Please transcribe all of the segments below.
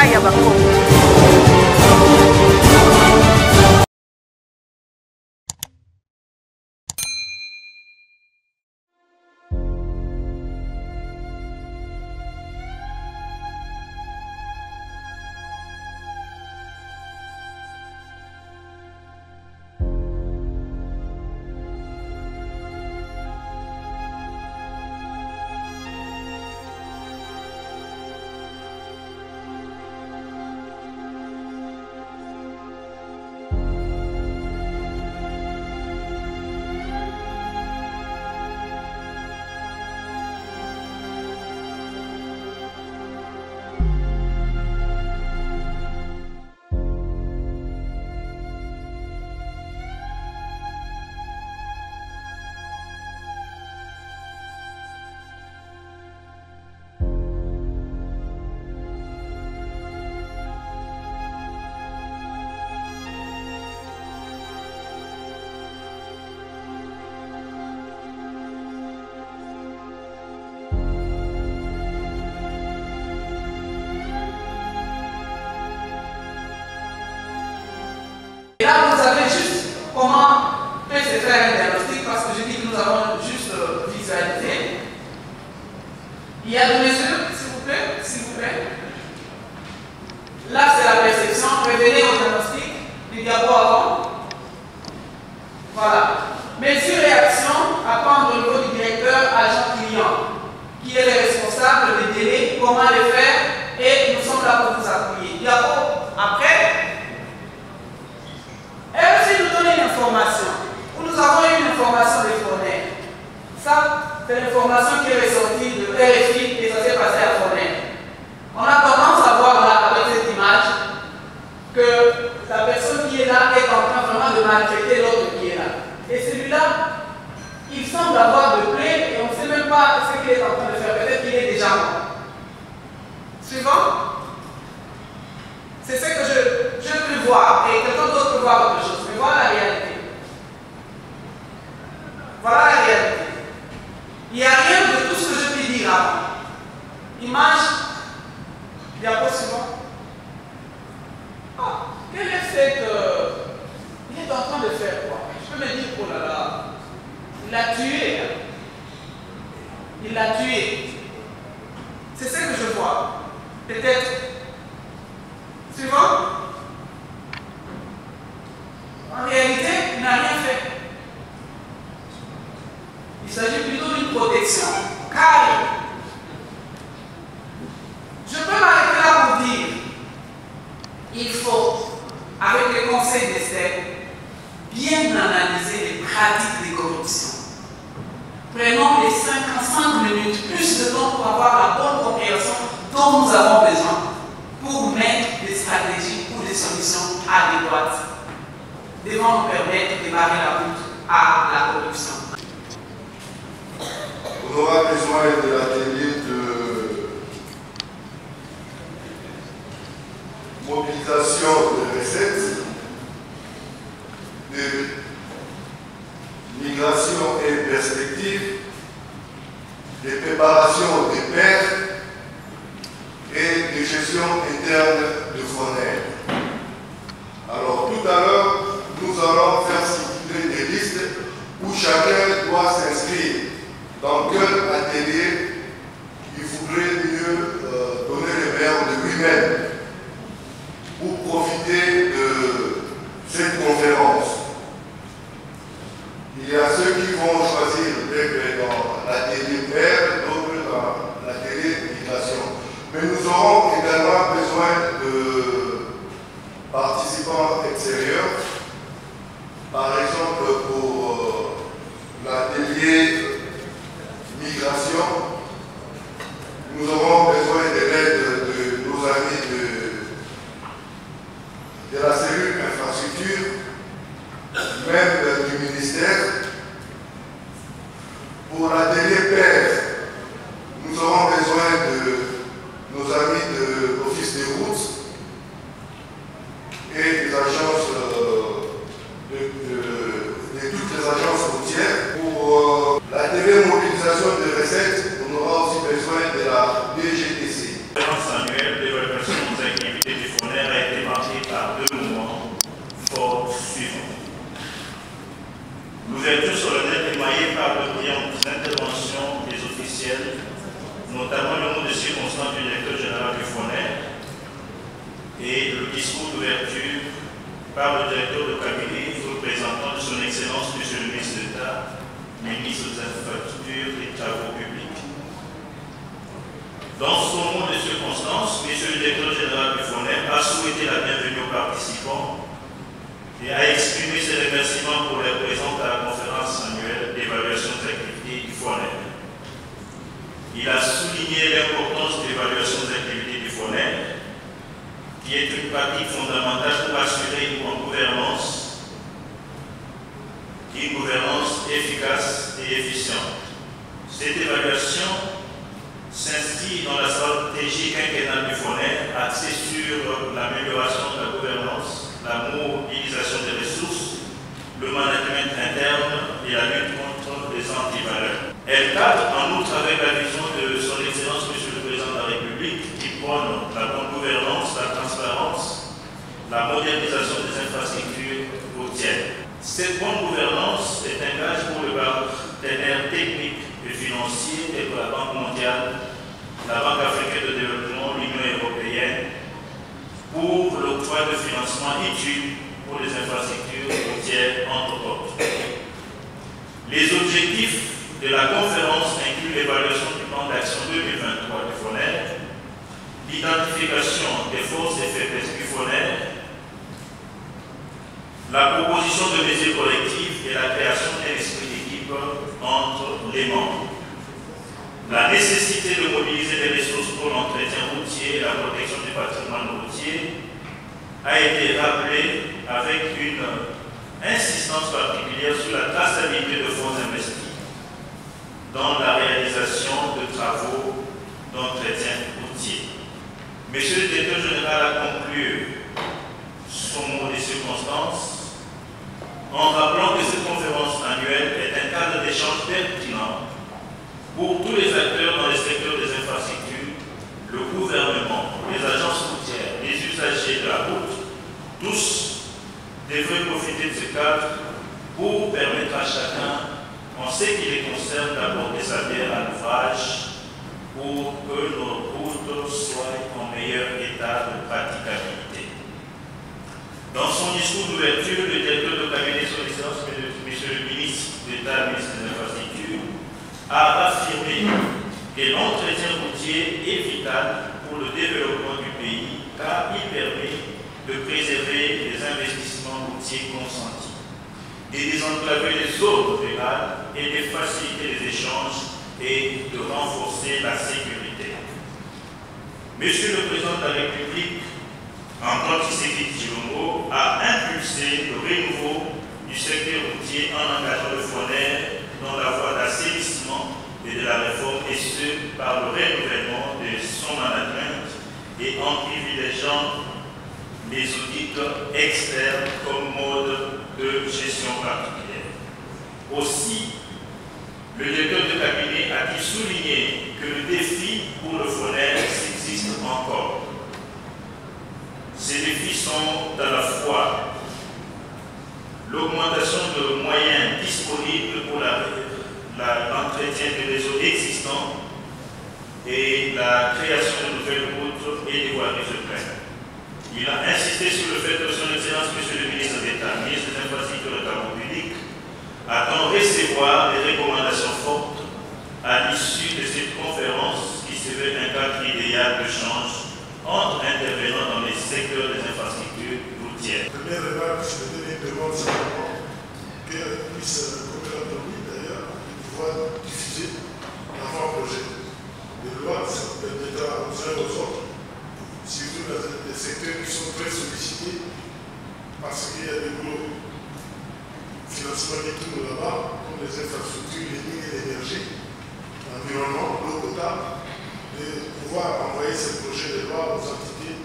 etat ya bakongo. Et là, vous savez juste comment peut se faire un diagnostic, parce que je dis que nous avons juste visualisé. Il y a deux mesures, s'il vous plaît, s'il vous plaît. Là, c'est la perception. Revenez au diagnostic du diapo avant. Voilà. Mesure et action à prendre au niveau du directeur agent client, qui est le responsable des délais, comment les faire, et nous sommes là pour vous appuyer. Diapo après. Elle aussi nous donne une information. Nous avons eu une information des Foner. Ça, c'est l'information qui est ressortie de RFI et ça s'est passé à Foner. On a tendance à voir là, avec cette image, que la personne qui est là est en train vraiment de maltraiter l'autre qui est là. Et celui-là, il semble avoir de plaies et on ne sait même pas ce qu'il est en train de faire. Peut-être qu'il est déjà mort. Suivant. C'est ce que je peux voir et quelqu'un d'autre peut voir autre chose. Mais voilà la réalité. Voilà la réalité. Il n'y a rien de tout ce que je peux dire avant. Image, diapo suivant. Ah, quel est cette... il est en train de faire quoi? Je peux me dire, oh là là, il l'a tué. Il l'a tué. C'est ce que je vois. Peut-être. Suivant. En réalité, il n'a rien fait. Il s'agit plutôt d'une protection. Car je peux m'arrêter là pour dire il faut, avec le conseil d'Esther, bien analyser les pratiques de corruption. Prenons les 55 minutes, plus de temps pour avoir la bonne compréhension dont nous avons besoin pour mettre des stratégies ou des solutions adéquates devant nous permettre de barrer la route à la corruption. On aura besoin de l'atelier de mobilisation de recettes, de migration et perspectives, de préparation des pertes et de gestion interne de Foner. Alors tout à l'heure, nous allons faire circuler des listes où chacun doit s'inscrire dans quel atelier il voudrait mieux donner le meilleur de lui-même pour profiter de cette conférence. Il y a ceux qui vont choisir d'être dans l'atelier père, d'autres dans l'atelier migration. Mais nous aurons également besoin de participants extérieurs. Par exemple, pour l'atelier migration, nous aurons besoin de l'aide de nos amis de la cellule infrastructure, même du ministère. Pour l'atelier père, nous aurons besoin de nos amis de l'Office des routes et des agences, de toutes les agences routières. Pour l'atelier mobilisation de recettes, on aura aussi besoin de la DGTC. Annuelle d'évaluation par le directeur de cabinet représentant de son Excellence, M. le ministre d'État, ministre des Infrastructures et des Travaux publics. Dans son mot de circonstance, M. le directeur général du FONEP a souhaité la bienvenue aux participants et a exprimé ses remerciements pour leur présence à la conférence annuelle d'évaluation des activités du FONEP. Il a souligné l'importance de l'évaluation des activités du FONEP, qui est une pratique fondamentale pour assurer une bonne gouvernance efficace et efficiente. Cette évaluation s'inscrit dans la stratégie quinquennale du FONEP, axée sur l'amélioration de la gouvernance, la mobilisation des ressources, le management interne et la lutte contre les antivaleurs. Elle cadre en outre avec la vision de son Excellence M. le Président de la République qui prône la bonne gouvernance, la transparence, la modernisation des infrastructures routières. Cette bonne gouvernance est un gage pour le partenaire technique et financier tels que la Banque mondiale, la Banque africaine de développement, l'Union européenne, pour l'octroi de financement utile pour les infrastructures routières, entre autres. Les objectifs de la conférence incluent l'évaluation du plan d'action 2023 du FONEP, l'identification des forces et faiblesses du FONEP, la proposition de mesures collectives et la création d'un esprit d'équipe entre les membres. La nécessité de mobiliser les ressources pour l'entretien routier et la protection du patrimoine routier a été rappelée avec une insistance particulière sur la traçabilité de fonds investis dans la réalisation de travaux d'entretien routier. Monsieur le directeur général a conclu son mot des circonstances en rappelant que cette conférence annuelle est un cadre d'échange pertinent pour tous les acteurs dans les secteurs des infrastructures, le gouvernement, les agences routières, les usagers de la route, tous devraient profiter de ce cadre pour permettre à chacun, en ce qui les concerne, d'apporter sa pierre à l'ouvrage pour que nos routes soient en meilleur état de praticabilité. Dans son discours d'ouverture, le directeur de cabinet son Excellence, M. le ministre d'État, ministre des Infrastructures, a affirmé que l'entretien routier est vital pour le développement du pays car il permet de préserver les investissements routiers consentis, de désenclaver les zones rurales et de faciliter les échanges et de renforcer la sécurité. Monsieur le Président de la République, Antoine Tshisekedi Tshilombo, a impulsé le renouveau du secteur routier en engageant le FONEP dans la voie d'assainissement et de la réforme, et ce, par le renouvellement de son management et en privilégiant les audits externes comme mode de gestion particulière. Aussi, le directeur de cabinet a-t-il souligné que le défi pour le FONEP existe encore. Ces défis sont à la fois l'augmentation de moyens disponibles pour l'entretien des réseaux existants et la création de nouvelles routes et des voiries urbaines. Il a insisté sur le fait que son Excellence, M. le ministre d'État, ministre des Infrastructures et des Travaux publics, attend recevoir des recommandations fortes à l'issue de cette conférence qui se veut un cadre idéal de change entre intervenants dans les secteurs des infrastructures routières. Première remarque, je me donne une demande simplement qu'elle puisse, comme elle a promis d'ailleurs, pouvoir diffuser l'avant-projet de loi, ça permettra aux uns et aux autres, surtout dans des secteurs qui sont très sollicités parce qu'il y a des gros financements qui tournent là-bas, comme les infrastructures, les mines et l'énergie, l'environnement, l'eau potable, de pouvoir envoyer ces projets de loi aux entités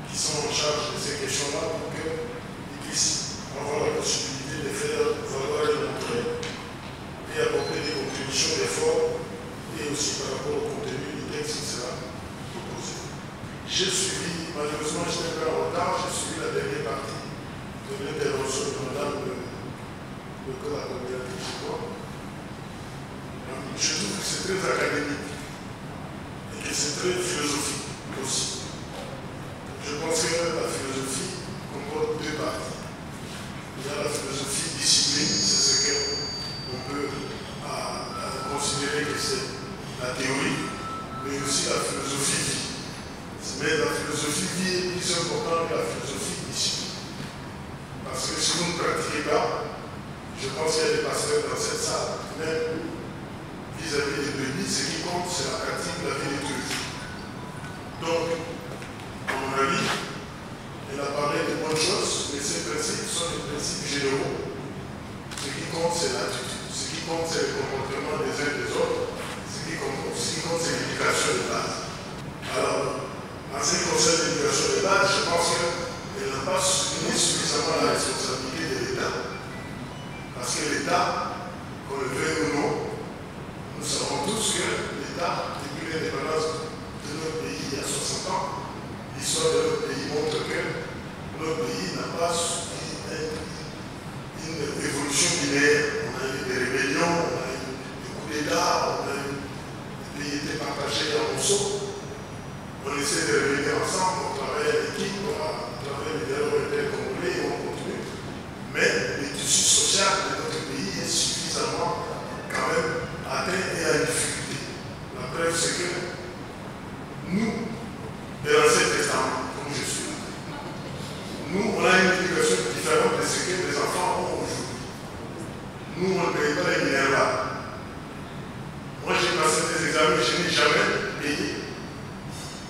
qui sont en charge de ces questions-là pour qu'ils puissent avoir la possibilité de faire valoir et montrer et apporter des contributions d'efforts et aussi par rapport au contenu du texte qui sera proposé. J'ai suivi, malheureusement j'étais un peu en retard, j'ai suivi la dernière partie de l'intervention de Mme le collaborateur. Je trouve que c'est très académique. Et c'est très philosophique aussi. Je pense que la philosophie comporte deux parties. y a la philosophie discipline, c'est ce qu'on peut considérer que c'est la théorie, mais aussi la philosophie vie. Mais la philosophie vie est plus importante que la philosophie discipline. Parce que si vous ne pratiquez pas, je pense qu'il y a des pasteurs dans cette salle, même vis-à-vis des brebis, ce qui compte, c'est la pratique de la vie de tous les jours. Donc, à mon avis, il a parlé de bonnes choses, mais ces principes sont des principes généraux. Ce qui compte, c'est l'attitude. Ce qui compte, c'est le comportement des uns et des autres. Ce qui compte, c'est l'éducation de base. Alors, en ce qui concerne l'éducation de base, je pense qu'elle n'a pas souligné suffisamment la responsabilité de l'État. Parce que l'État, qu'on le veuille ou non, nous savons tous que l'État, depuis l'indépendance de notre pays il y a 60 ans, l'histoire de notre pays montre que notre pays n'a pas subi une évolution linéaire. On a eu des rébellions, on a eu des coups d'État, le pays était partagé en morceaux. On essaie de revenir ensemble, on travaille à l'équipe, on travaille les dialogues intercommunaux et on continue. Mais le tissu social de notre pays est suffisamment quand même atteint et à difficulté. La preuve, c'est que nous, de l'Ancien Testament, comme je suis là, nous, on a une éducation différente de ce que les enfants ont aujourd'hui. Nous, on ne paye pas les minérales. Moi, j'ai passé des examens, je n'ai jamais payé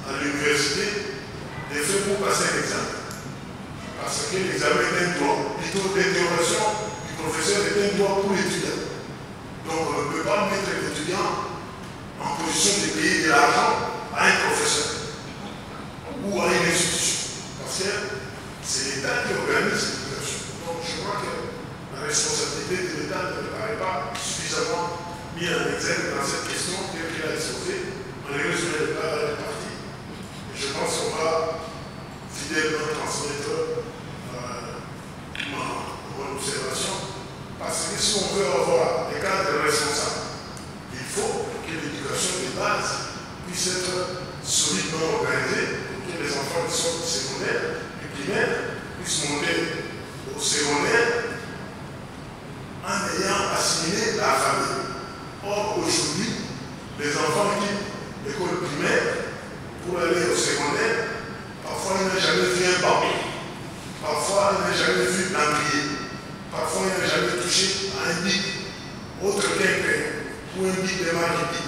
à l'université des frais pour passer l'examen. Parce que l'examen est un droit. Plutôt l'interrogation du professeur est un droit pour l'étudiant. Donc on ne peut pas mettre l'étudiant en position de payer de l'argent à un professeur ou à une institution. Parce que c'est l'État qui organise l'éducation. Donc je crois que la responsabilité de l'État ne me paraît pas suffisamment mise en exergue dans cette question telle qu'elle a exposée. Malheureusement, elle n'est pas partie. Je pense qu'on va fidèlement transmettre mon observation, parce que si on veut avoir des cadres responsables, il faut que l'éducation de base puisse être solidement organisée pour que les enfants qui sont du secondaire, du primaire, puissent monter au secondaire en ayant assimilé la famille. Or, aujourd'hui, les enfants quittent l'école primaire pour aller au secondaire, parfois il n'a jamais vu un banc, parfois il n'a jamais vu un pied, parfois il n'a jamais touché à un bic, autre qu'un pain, ou un bic de marque bic.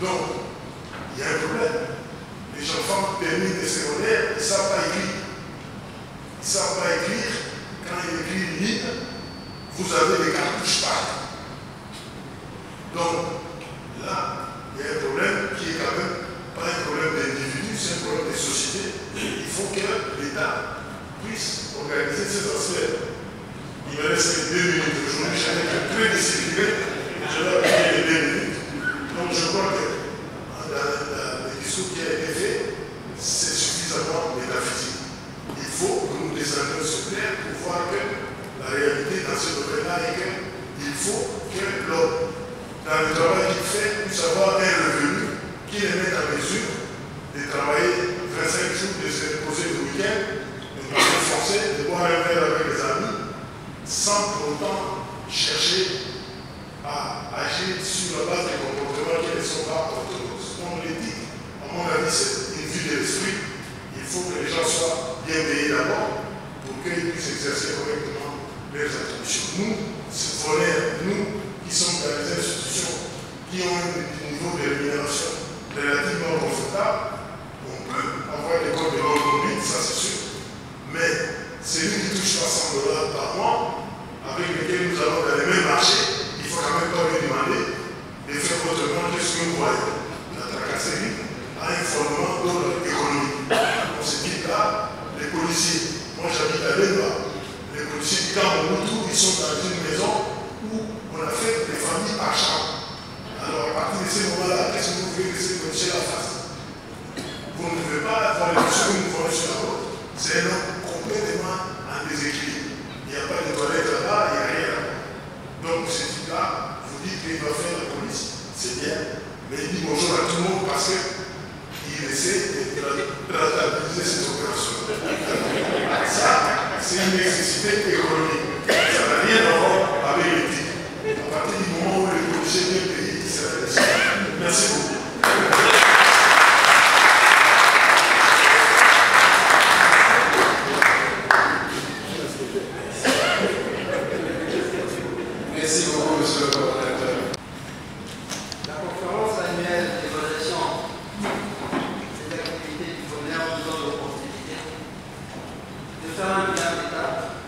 Donc, il y a un problème. Les enfants terminent le secondaire, ils ne savent pas écrire. Ils ne savent pas écrire. Quand ils écrivent une ligne, vous avez des cartouches partout. Donc, là, il y a un problème qui est quand même pas un problème d'individu, c'est un problème de société. Il faut que l'État puisse organiser ces aspects. Il me reste que 2 minutes. Aujourd'hui, j'en ai très discipliné. Je dois payer les 2 minutes. Donc je crois que dans le discours qui a été fait, c'est suffisamment métaphysique. Il faut que nous descendions sur terre pour voir que la réalité dans ce domaine-là est qu'il faut que l'homme, dans le travail qu'il fait, puisse avoir un revenu qui les mette en mesure de travailler 25 jours, de se reposer le week-end, de parler français, de boire un verre avec les amis, sans pour autant chercher à agir sur la base des comportements qui ne sont pas orthodoxes. Donc l'éthique, à mon avis, c'est une vue de l'esprit. Il faut que les gens soient bien payés d'abord pour qu'ils puissent exercer correctement leurs attributions. Nous, citoyens, nous qui sommes dans les institutions qui ont un niveau de rémunération relativement confortable, on peut avoir des codes de bonne conduite, ça c'est sûr, mais celui qui touche $300 par mois, avec lequel nous allons dans les mêmes marchés, il ne faut quand même pas lui demander de faire autrement que ce que nous voyons. La tracasserie a un fondement dans l'économie. On se dit là, les policiers, moi j'habite à Bemba, les policiers du Cameroun, ils sont dans une maison où on a fait des familles par chambre. Alors à partir de ce moment-là, qu'est-ce que vous voulez que ces policiers la fassent? Vous ne devez pas avoir les policiers que nous voyons sur la route. C'est un homme complètement en déséquilibre. Il n'y a pas de toilettes là-bas, il n'y a rien là-bas. Donc ce type-là, vous dites qu'il va faire la police, c'est bien, mais il dit bonjour à tout le monde parce qu'il essaie de rentabiliser cette opération. Ça, c'est une nécessité économique. Merci beaucoup. Merci beaucoup, monsieur le coordonnateur. La conférence annuelle d'évaluation des activités du FONER nous donne l'opportunité de faire un bilan d'état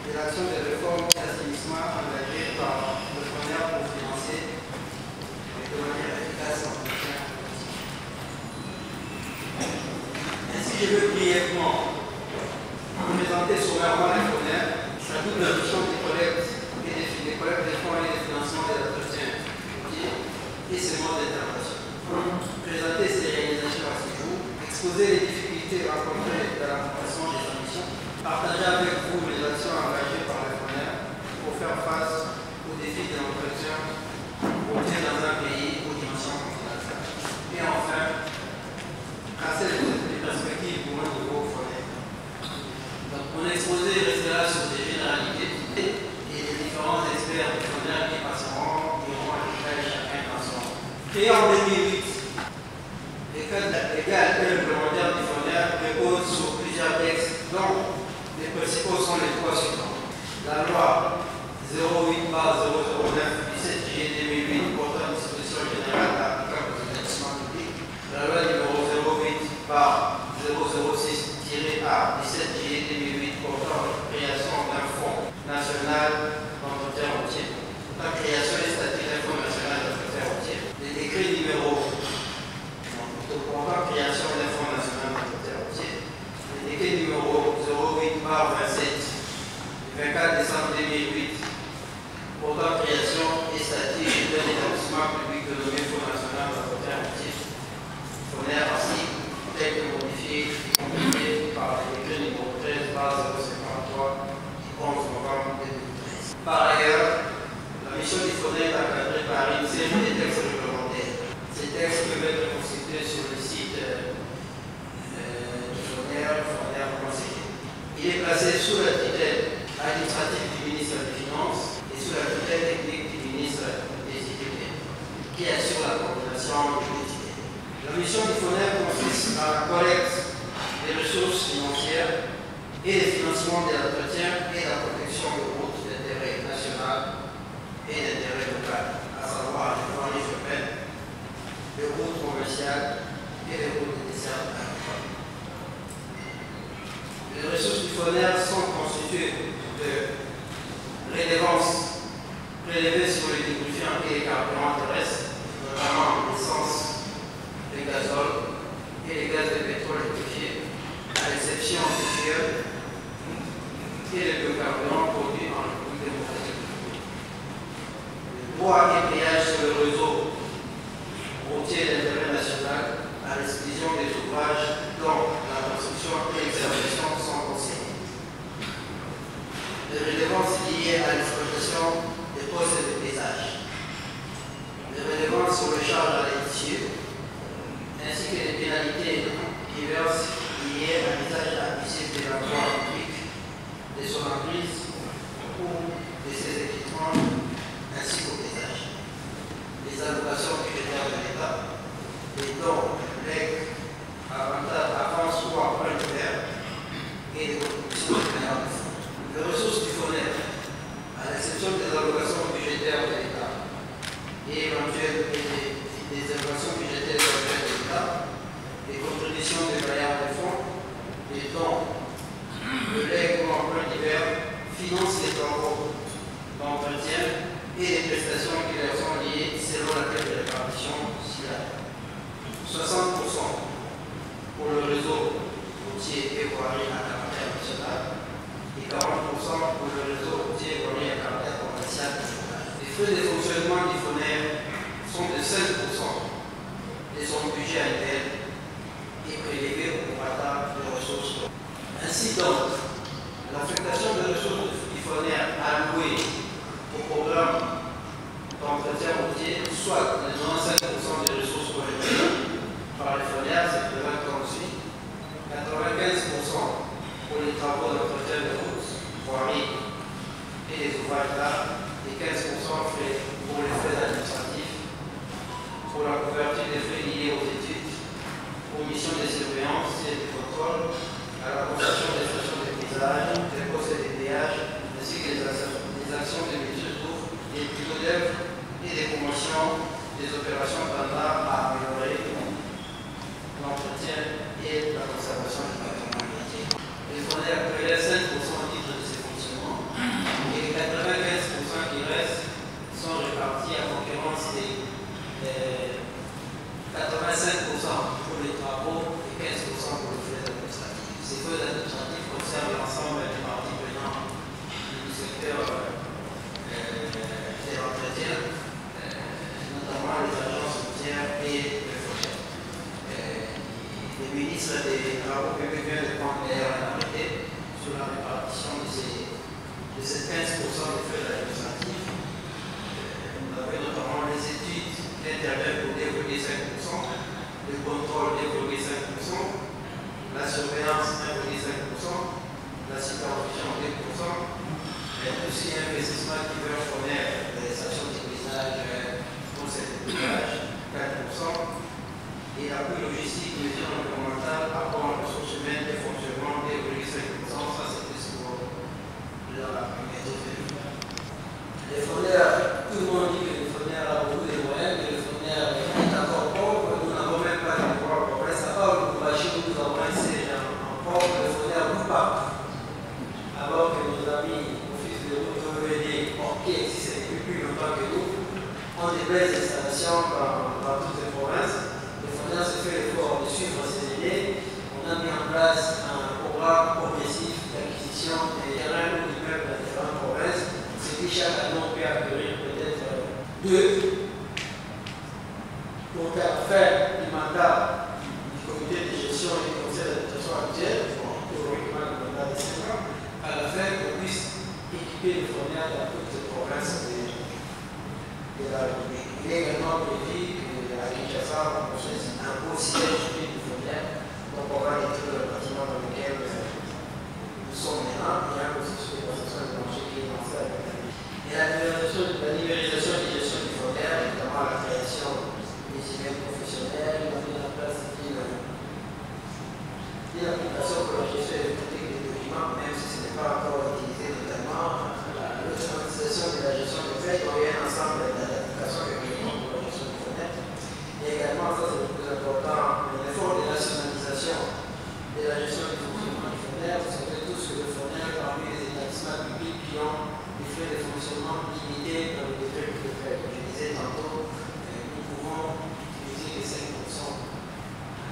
de l'action des réformes d'assainissement engagées par le FONER pour financer de manière efficace l'entretien. Ainsi, je veux brièvement présenter sommairement le FONER, sa double mission des collectes des fonds et des financements des entretiens et ses modes d'intervention. Présenter ces réalisations à ce jour, exposer les difficultés rencontrées dans l'accomplissement des ambitions, partager avec vous les actions engagées par les FONER pour faire face aux défis de l'entretien routier dans un pays aux dimensions continentales. Et enfin, tracer les perspectives pour un nouveau FONER. Donc, mon exposé restera sur des généralités et les différents experts du FONER qui passeront iront à détail chacun dans son. Créé en 2008, les cadres réglementaires du FONER reposent sur plusieurs textes dont les principaux sont les trois suivants. La loi 08/009 du 7 juillet 2008 portant disposition générale applicable aux établissements publics. La loi numéro 08/006-A du 7 juillet 2008 portant la création d'un fonds national d'entretien routier. La création et statut d'un fonds national d'entretien routier. Les décrets numéro portant création d'un fonds national d'entretien routier. Les décrets numéro 08/27 du 24 décembre 2008 portant création et statut d'un établissement public de nommé Fonds national d'entretien routier. FONER ainsi tel que modifié et complété par le décret numéro 13/053 du 11 novembre 2013. Par ailleurs, la mission du FONER est encadrée par une série de textes réglementaires. Ces textes peuvent être constitués sur le site du FONER, FONER.cg. Il est placé sous la tutelle administrative du ministre des Finances et sous la tutelle technique du ministre des Idées, qui assure la coordination juridique. La mission du FONER consiste à la collecte des ressources financières et les financements de l'entretien et la protection de routes d'intérêt national et d'intérêt local, à savoir les voies urbaines, les routes commerciales et les routes de dessert agricoles. Les ressources du FONER sont constituées de redevances prélevées sur les lubrifiants et les carburants terrestres, notamment l'essence, le gazole et les gaz de pétrole liquéfié, à l'exception du fioul et les biocarburants produits en République démocratique. Le droit et péage sur le réseau routier d'intérêt national, à l'exclusion des ouvrages dont la construction et l'exécution sont conseillées. Les redevances liées à l'exploitation des postes de paysage. Les redevances sur les charges à l'édition, ainsi que les pénalités diverses liées à l'usage abusif de l'emploi public, de son emprise ou de ses équipements, ainsi qu'au paysage. Les allocations budgétaires de l'État, les dons, legs, avances ou emprunts divers et les contributions de paiement de fonds. Les ressources du FONER, à l'exception des allocations budgétaires de l'État et éventuelles des allocations budgétaires éventuelles de l'État, les contributions de bailleurs de fonds, les dons, le legs ou emprunts divers financent les travaux d'entretien et les prestations qui leur sont liées selon la telle de répartition SILA. 60% pour le réseau routier et voirie à caractère national et 40% pour le réseau routier et voirie à caractère commercial national. Les frais de fonctionnement du FONER sont de 5% de son budget interne et prélevé au prorata de ressources. Ainsi donc, l'affectation des ressources du FONER allouées au programme d'entretien routier, soit de 95% des ressources collectées par les FONER, se présente comme suit: 95% pour les travaux d'entretien de routes, voiries et les ouvrages d'art, et 15% pour les frais administratifs pour la des frais liés aux études, aux missions de surveillance et de contrôle, à la construction des stations de paysage, des postes et des péages, ainsi que des actions de maîtrise d'eau, des plutôt d'œuvres et des promotions des opérations tendant à améliorer l'entretien et la conservation du patrimoine métier. Les FONER prélèvent 5% au titre de ces fonctionnements et les 95% qui restent sont répartis à concurrence des 85% pour les travaux et 15% pour les frais administratifs. Ces frais administratifs concernent l'ensemble des parties prenantes du secteur de l'entretien, notamment les agences routières et les FONER. Le ministre des Travaux publics vient de prendre un arrêté sur la répartition de ces 15% des frais administratifs. Nous avons notamment les études qui interviennent pour 2,5%, le contrôle 2,5%, la surveillance 1,5%, la supervision 2%, et aussi l'investissement qui veut fournir les stations de paysage pour cette paysage 4%. Et l'appui logistique, mesures environnementales, apport en ressources humaines et fonctionnement 2,5%, ça c'est plus pour la méthode. Les FONER, tout le monde dit que les FONER a beaucoup de moyens, mais les FONER est encore pauvre, nous n'avons même pas de pouvoir progresser. À part le Koubachi où nous avons un siège en pauvre, les FONER ne pas. Alors que nos amis, office de route, OED, qui existent depuis plus longtemps que nous, ont des belles installations dans toutes les provinces. On a fait l'effort de suivre ces idées. On a mis en place un programme progressif d'acquisition des terrains ou d'immeubles dans différentes provinces. C'est que chaque année, on peut acquérir peut-être 2 pour faire du mandat du comité de gestion et du conseil d'administration actuel, théoriquement le mandat de 5 ans, à la fin qu'on puisse équiper les FONER dans toutes les provinces de la République. Il est également prévu à Kinshasa, on construit un beau siège du FONER, donc on va détruire le bâtiment dans lequel nous sommes maintenant, et il y a aussi sur les concessions de marché qui est lancée avec la vie. Et la numérisation de gestion du FONER, notamment la création des emails professionnels, la mise en place d'une application pour la gestion électronique des documents, même si ce n'est pas encore utilisé totalement, l'automatisation de la gestion des faits, donc il y a un ensemble d'applications que nous avons pour la gestion du FONER. Et également, ça c'est le plus important, l'effort de nationalisation de la gestion du fonctionnement du FONER. Vous savez tous que le FONER, parmi les établissements publics qui ont des frais de fonctionnement limités dans le décret que je fais. Je disais tantôt, nous pouvons utiliser les 5%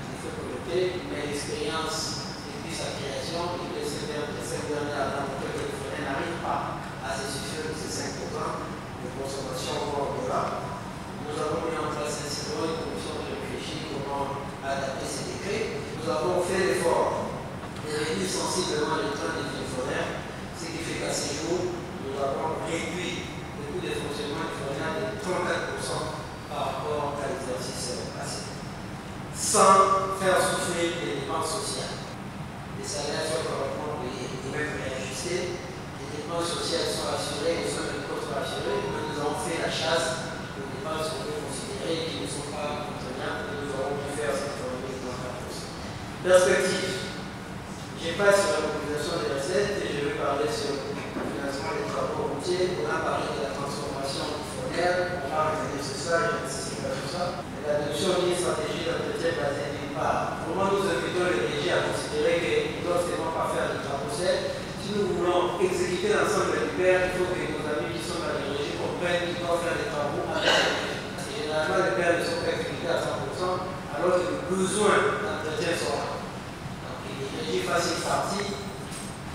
des frais collectés, mais l'expérience depuis sa création, depuis les 5 dernières années, a montré que le FONER n'arrive pas à se suffire de ces 5% de consommation voire au-delà. Nous avons mis en place un site web, une commission de réfléchir comment adapter ces décrets. Nous avons fait l'effort de réduire sensiblement le train des FONER, ce qui fait qu'à ce jour, nous avons réduit le coût de fonctionnement du FONER de 34% par rapport à l'exercice passé, sans faire souffrir les dépenses sociales. Les salaires sont correctement payés et même réajustés, les dépenses sociales sont assurées, les soins de sont assurés, mais nous avons fait la chasse aux dépenses qu'on peut considérer qui ne sont pas contraignantes et nous aurons pu faire cette économie de 34%. Perspective. Je passe sur la mobilisation des recettes et je vais parler sur le financement des travaux routiers. On a parlé de la transformation du FONER, on va revenir sur ça, je n'insiste pas sur ça. L'adoption d'une stratégie d'entretien basée d'une part. Pour moi, nous invitons les régies à considérer qu'ils ne doivent seulement pas faire des travaux secs. Si nous voulons exécuter l'ensemble du père, il faut que nos amis qui sont dans les régies comprennent qu'ils doivent faire des travaux avec les régies. Parce que généralement, les pères ne sont pas exécutés à 100%, alors que les besoins d'entretien sont là. Donc, les régies fassent une partie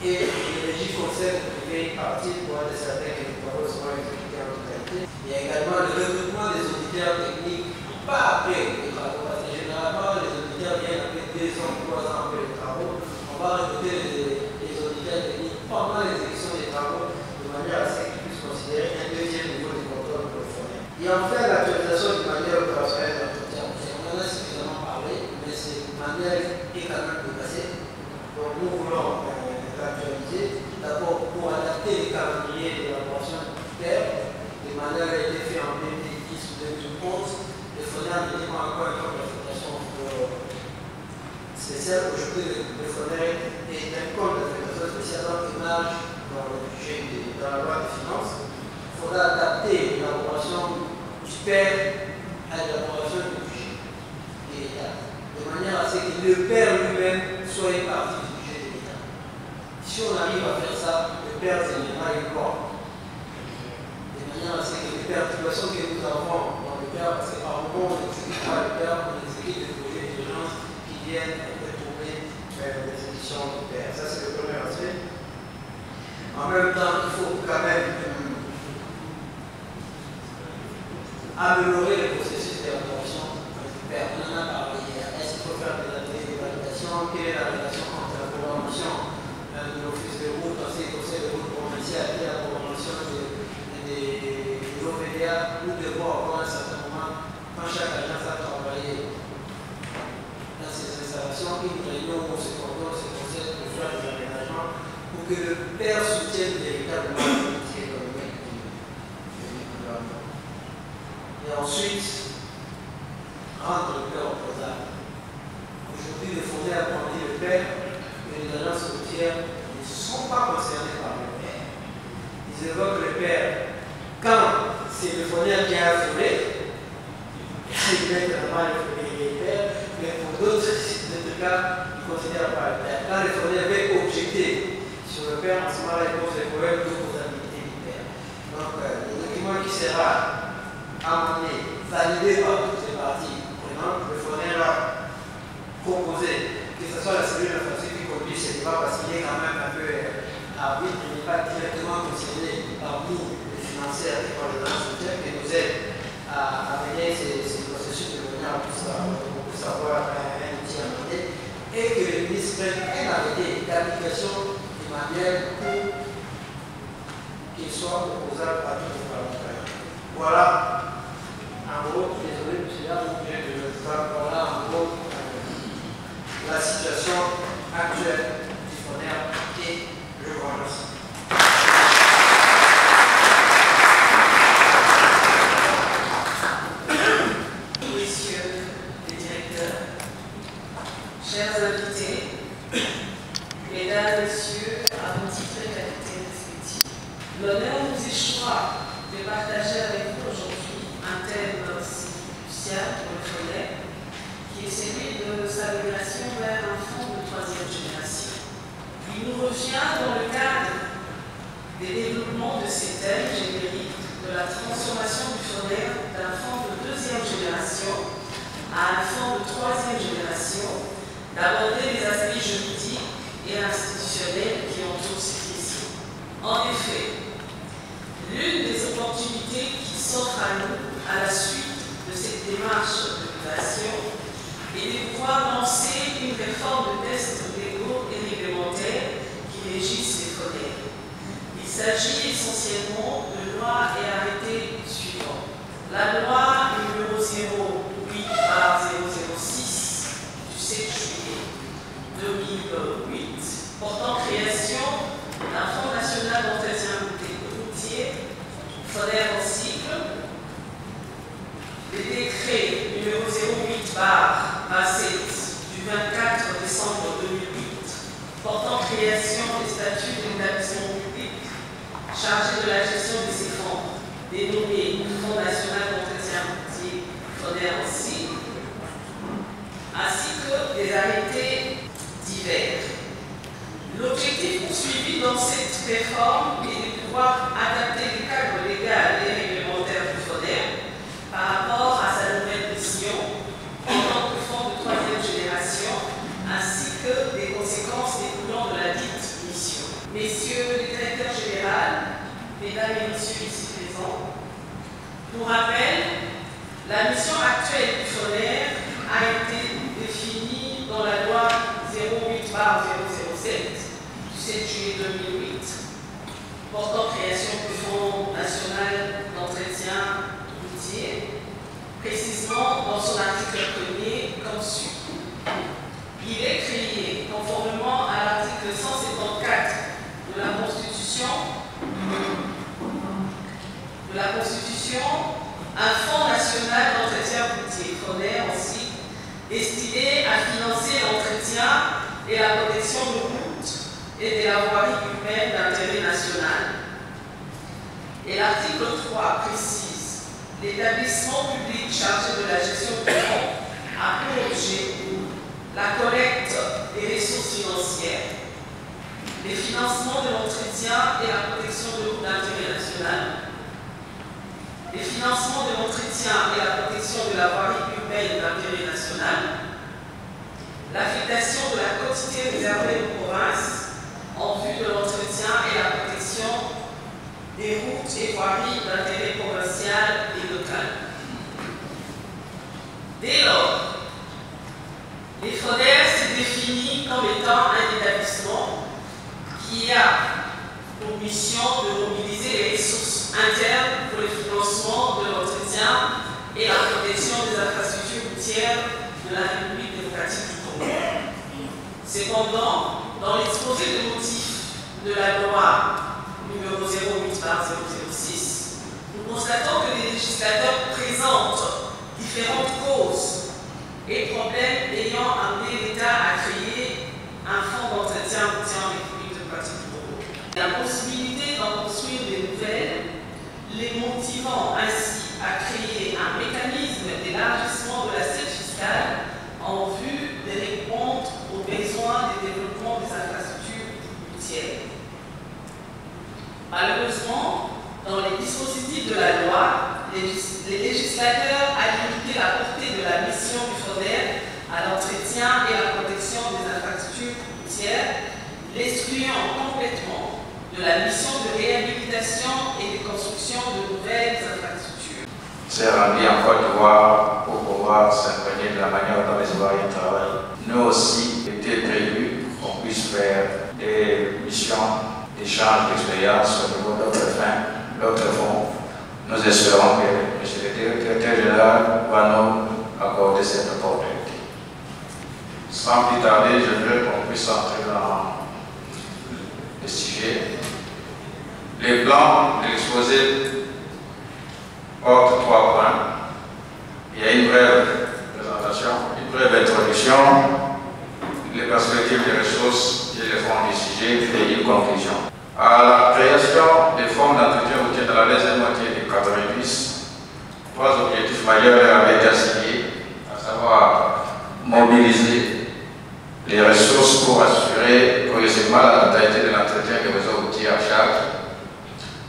et les régies conseillent de priver une partie pour être certain que les travaux seront exécutés en totalité. Il y a également le recrutement des auditeurs techniques, pas après les travaux, parce que généralement, les auditeurs viennent après 2 ans, 3 ans après les travaux. On va recruter les auditeurs techniques pendant l'exécution des travaux de manière à ce qu'ils puissent considérer un deuxième niveau de contrôle pour le FONER. Et enfin, l'actualisation du manuel opérationnel d'entretien. On en a suffisamment parlé, mais ce manuel est quand même dépassé. Donc nous voulons l'actualiser. D'abord pour adapter les calendriers d'élaboration du terme. Le manuel a été fait en 2010 ou 2011. Le FONER n'était pas encore spécial. Aujourd'hui, le FONER est un compte d'affectation spéciale qui marche dans le budget dans la loi des finances. Il faudra adapter l'élaboration du père à l'élaboration du budget de l'État, de manière à ce que le père lui-même soit une partie du budget de l'État. Si on arrive à faire ça, le père général est mort. De manière à ce que les perturbations que nous avons dans le père, parce que par moment on n'exécute pas le père, on exécute des projets d'urgence qui viennent retrouver l'exécution du père. Ça c'est le premier aspect. En même temps, il faut quand même améliorer le processus d'élaboration du père. On en a parlé hier. Est-ce qu'il faut faire des ateliers de validation? Quelle est la relation entre la programmation de l'office de route, ainsi que le route provincial et la programmation des OVDA? Nous devons avoir un certain moment, quand chaque agence a travaillé dans ces installations, une réunion où on se coordonne, se concerne pour faire des aménagements pour que le père soutienne véritablement la politique économique du gouvernement. Et ensuite, rendre le père opposable. Aujourd'hui, les FONER ont dit le père que les agences routières ne sont pas concernées par le père. Ils évoquent le père quand c'est le FONER qui a assuré, ils mettent vraiment les pères, mais pour d'autres cas, ils ne considèrent pas le père. Quand le FONER avait objecté sur le père, en ce moment-là, il pose les problèmes d'opposabilité du père. Donc, le document qui sera amené, validé par toutes les parties prenantes, le FONER va proposer que ce soit la cellule d'infrastructure qui conduit ce débat parce qu'il est quand même un peu arbitre, il n'est pas directement concerné parmi les financiers et par les agences routières qui nous aident à mener ces processus de manière pour savoir un outil à mener et que le ministre prenne un arrêté d'application du manuel pour qu'il soit opposable à tous les parlementaires. Voilà, en gros, désolé, monsieur, là, vous venez de le faire, voilà, en gros, la situation actuelle du FONER et je vous remercie. Messieurs les directeurs, chers invités, mesdames, messieurs, à vos titres et qualités respectifs, l'honneur nous échouera de partager avec vous aujourd'hui un thème si crucial pour le FONER, qui est celui de sa migration vers un fonds de troisième génération. Il nous revient dans le cadre des développements de ces thèmes génériques de la transformation du FONER d'un fonds de deuxième génération à un fonds de troisième génération, d'aborder les aspects juridiques et institutionnels qui entourent cette question. En effet, l'une des opportunités qui s'offre à nous à la suite de cette démarche de migration et de pouvoir lancer une réforme de tests légaux et réglementaires qui régissent les FONER. Il s'agit essentiellement de lois et arrêtés suivants. La loi numéro 08/006 du 7 juillet 2008 portant création d'un Fonds national d'entretien routier, FONER en cycle, les décrets numéro 08/27 du 24 décembre 2008 portant création des statuts d'établissement public chargé de la gestion de ces fonds, dénommé Fonds national d'entretien routier, FONER en cycle, ainsi que des arrêtés divers. L'objectif poursuivi dans cette réforme est de pouvoir adapter le cadre légal et réglementaire du FONER par rapport à sa nouvelle mission en tant que fonds de troisième génération, ainsi que des conséquences découlant de la dite mission. Messieurs les directeurs généraux, mesdames et messieurs ici présents, pour rappel, la mission actuelle du FONER a été définie dans la loi 08/007 du 7 juillet 2008 portant création du Fonds national d'entretien routier, précisément dans son article 1er comme suit. Il est créé, conformément à l'article 174 de la Constitution, un Fonds national d'entretien routier, FONER aussi, destiné à financer l'entretien et la protection de routes et de la voirie urbaine d'intérêt national. Et l'article 3 précise l'établissement public chargé de la gestion du fonds a pour objet la collecte des ressources financières, les financements de l'entretien et la protection de routes d'intérêt national, les financements de l'entretien et la protection de la voirie urbaine d'intérêt national, l'affectation de la quantité réservée aux provinces en vue de l'entretien et la protection des routes et voiries d'intérêt provincial et local. Dès lors, les FONER se définit comme étant un établissement qui a pour mission de mobiliser les ressources internes pour le financement de l'entretien et la protection des infrastructures routières de la République démocratique du Congo. Cependant, dans l'exposé de motifs de la loi numéro 08/006, nous constatons que les législateurs présentent différentes causes et problèmes ayant amené l'État à créer un fonds d'entretien routier en République démocratique du Congo. La possibilité d'en construire des nouvelles, les motivant ainsi à créer un mécanisme d'élargissement de l'assiette fiscale en vue de répondre aux besoins de développement des infrastructures routières. Malheureusement, dans les dispositifs de la loi, les législateurs ont limité la portée de la mission du FONER à l'entretien et la protection des infrastructures routières, l'excluant complètement de la mission de réhabilitation et de construction de nouvelles infrastructures. C'est rendu en Côte d'Ivoire pour pouvoir s'imprégner de la manière dont les Ivoiriens travaillent. Nous aussi, il était prévu qu'on puisse faire des missions d'échange d'expérience au niveau d'autres fonds. Nous espérons que M. le directeur général va nous accorder cette opportunité. Sans plus tarder, je veux qu'on puisse entrer dans le sujet. Les plans de l'exposé portent 3 points. Il y a une brève présentation, une brève introduction, les perspectives des ressources et les fonds du sujet et une conclusion. À la création des fonds d'entretien routier dans la deuxième moitié des 90, 3 objectifs majeurs avaient été assignés, à savoir mobiliser les ressources pour assurer progressivement la totalité de l'entretien des réseaux routiers à charge,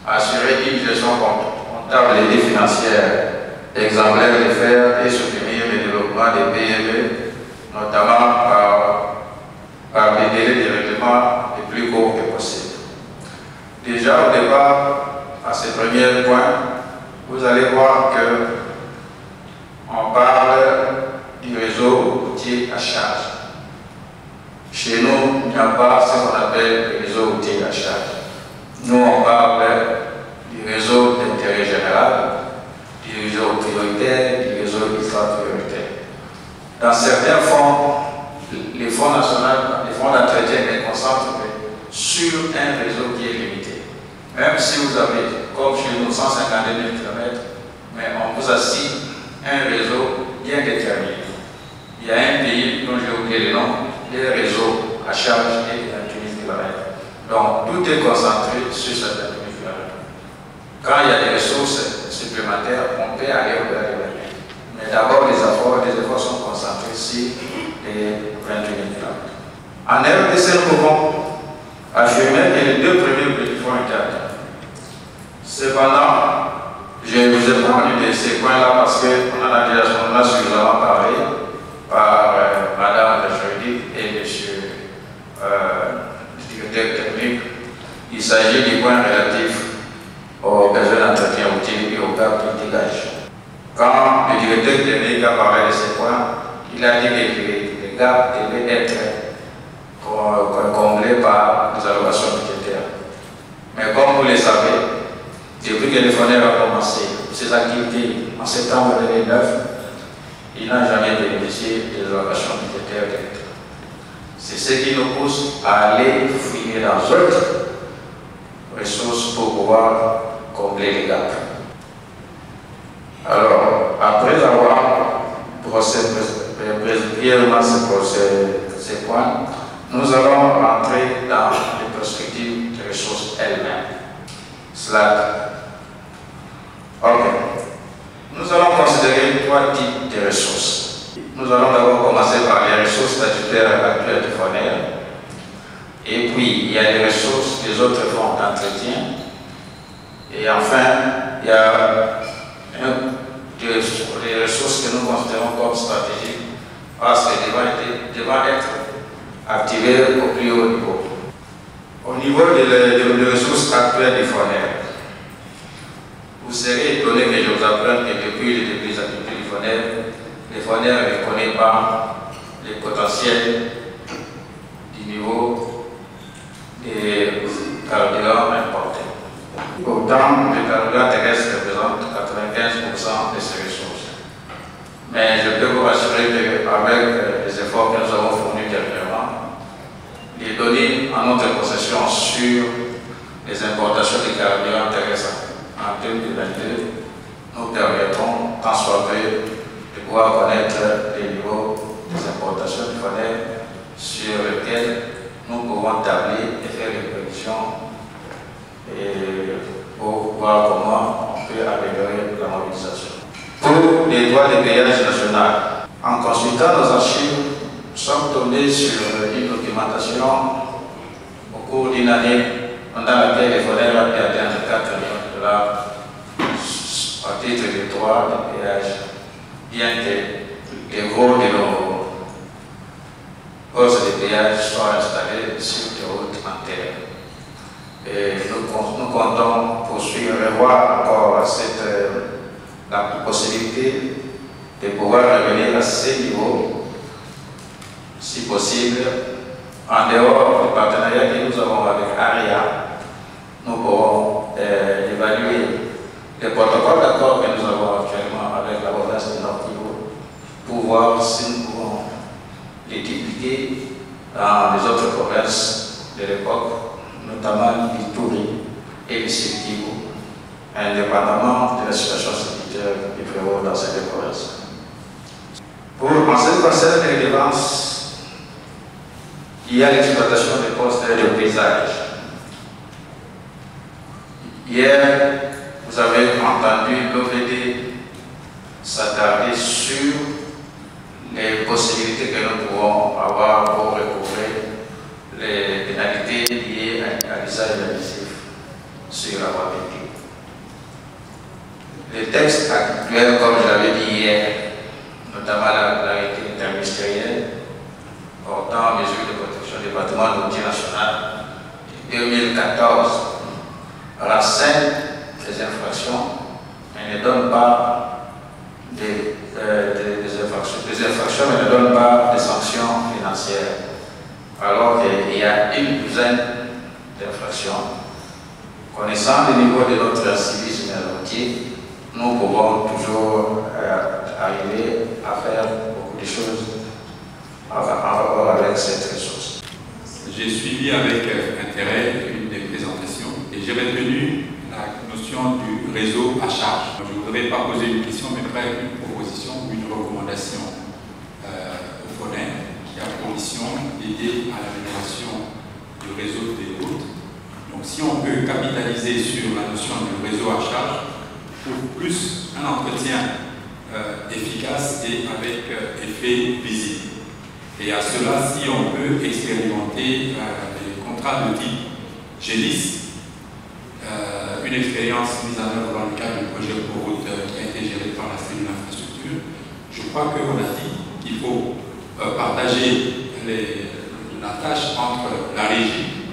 assurer une gestion comptable et financière exemplaire des faire et soutenir le développement des PME, notamment par des délais de règlement les plus courts que possible. Déjà au départ, à ces premiers points, vous allez voir que on parle du réseau routier à charge. Chez nous, il n'y a pas ce qu'on appelle le réseau routier à charge. Nous, on parle du réseau d'intérêt général, du réseau prioritaire, du réseau extra-prioritaire. Dans certains fonds, les fonds nationaux, les fonds d'entretien ne concentrent sur un réseau qui est limité. Même si vous avez, comme chez nous, 152 000 km, mais on vous assigne un réseau bien déterminé. Il y a un pays dont j'ai oublié le nom, des réseaux à charge et de 28 000 km. Donc tout est concentré sur ces 28 000 km. Quand il y a des ressources supplémentaires, on peut aller au-delà des 28 000. Mais d'abord, les efforts sont concentrés sur les 28 000 km. En RDC, nous pouvons affirmer que les 2 premiers objectifs ont été atteints. Cependant, je vous ai parlé de ces points-là parce qu'on en a déjà suffisamment parlé par Mme Jody et M. le directeur technique. Il s'agit du point relatif aux besoins d'entretien routier et au gap de dégage. Quand le directeur technique a parlé de ces points, il a dit que les gaps devaient être comblés par les allocations budgétaires. Mais comme vous le savez, depuis que le FONER a commencé ses activités en septembre 2009, il n'a jamais bénéficié des allocations budgétaires de l'État. C'est ce qui nous pousse à aller fouiller dans d'autres ressources pour pouvoir combler les gaps. Alors, après avoir procédé brièvement ces points, nous allons rentrer dans les perspectives des ressources elles-mêmes. Slide. Ok. Nous allons considérer 3 types de ressources. Nous allons d'abord commencer par les ressources statutaires actuelles du FONER. Et puis, il y a les ressources des autres fonds d'entretien. Et enfin, il y a des ressources que nous considérons comme stratégiques parce qu'elles devant être activées au plus haut niveau. Au niveau des ressources actuelles du FONER, vous serez étonné que je vous apprenne que depuis le début des activités du FONER, le FONER ne connaît pas les potentiels du niveau des carburants importés. Autant le carburant terrestre représente 95% de ces ressources. Mais je peux vous rassurer qu'avec les efforts que nous avons fournis dernièrement, les données en notre possession sur les importations de carburants terrestres en 2022 nous permettront, tant soit peu, de pouvoir connaître les niveaux des importations du FONER sur lesquels nous pouvons tabler et faire des prévisions pour voir comment on peut améliorer la mobilisation. Pour les droits de péage national, en consultant nos archives, nous sommes tombés sur une documentation au cours d'une année pendant laquelle les FONER a pu atteindre 4 millions de dollars à titre de droits de péage, bien que les gros de nos postes de péage soient installés sur des routes en terre. Et nous comptons poursuivre et voir encore la possibilité de pouvoir revenir à ces niveaux, si possible, en dehors du partenariat que nous avons avec ARIA. Nous pourrons évaluer les protocoles d'accord que nous avons actuellement avec la province de Nord-Kivu pour voir si nous pouvons les dupliquer dans les autres provinces de l'époque, notamment l'Ituri et le Sud-Kivu, indépendamment de la situation sécuritaire qui prévaut dans ces deux provinces. En ce qui concerne les dépenses, il y a l'exploitation des postes de paysage. Hier, vous avez entendu l'OVD s'attarder sur les possibilités que nous pouvons avoir pour recouvrer les pénalités liées à l'usage abusif sur la voie publique. Les textes actuels, comme je l'avais dit hier, notamment l'arrêté interministériel portant mesures de protection des bâtiments multinationales de 2014 renseigne les infractions, mais ne donne pas des infractions, mais ne donne pas des sanctions financières. Alors qu'il y a une douzaine d'infractions. Connaissant le niveau de notre civisme routier, nous pouvons toujours arriver à faire beaucoup de choses en rapport avec cette ressource. J'ai suivi avec intérêt une des présentations et j'ai retenu la notion du réseau à charge. Je ne voudrais pas poser une question, mais faire une proposition ou une recommandation au FONER qui a pour mission d'aider à l'amélioration du réseau des routes. Donc si on peut capitaliser sur la notion du réseau à charge pour plus un entretien efficace et avec effet visible. Et à cela, si on peut expérimenter des contrats de type GELIS, une expérience mise en œuvre dans le cadre du projet pour route qui a été géré par la cellule d'infrastructure, je crois qu'on a dit qu'il faut partager la tâche entre la régie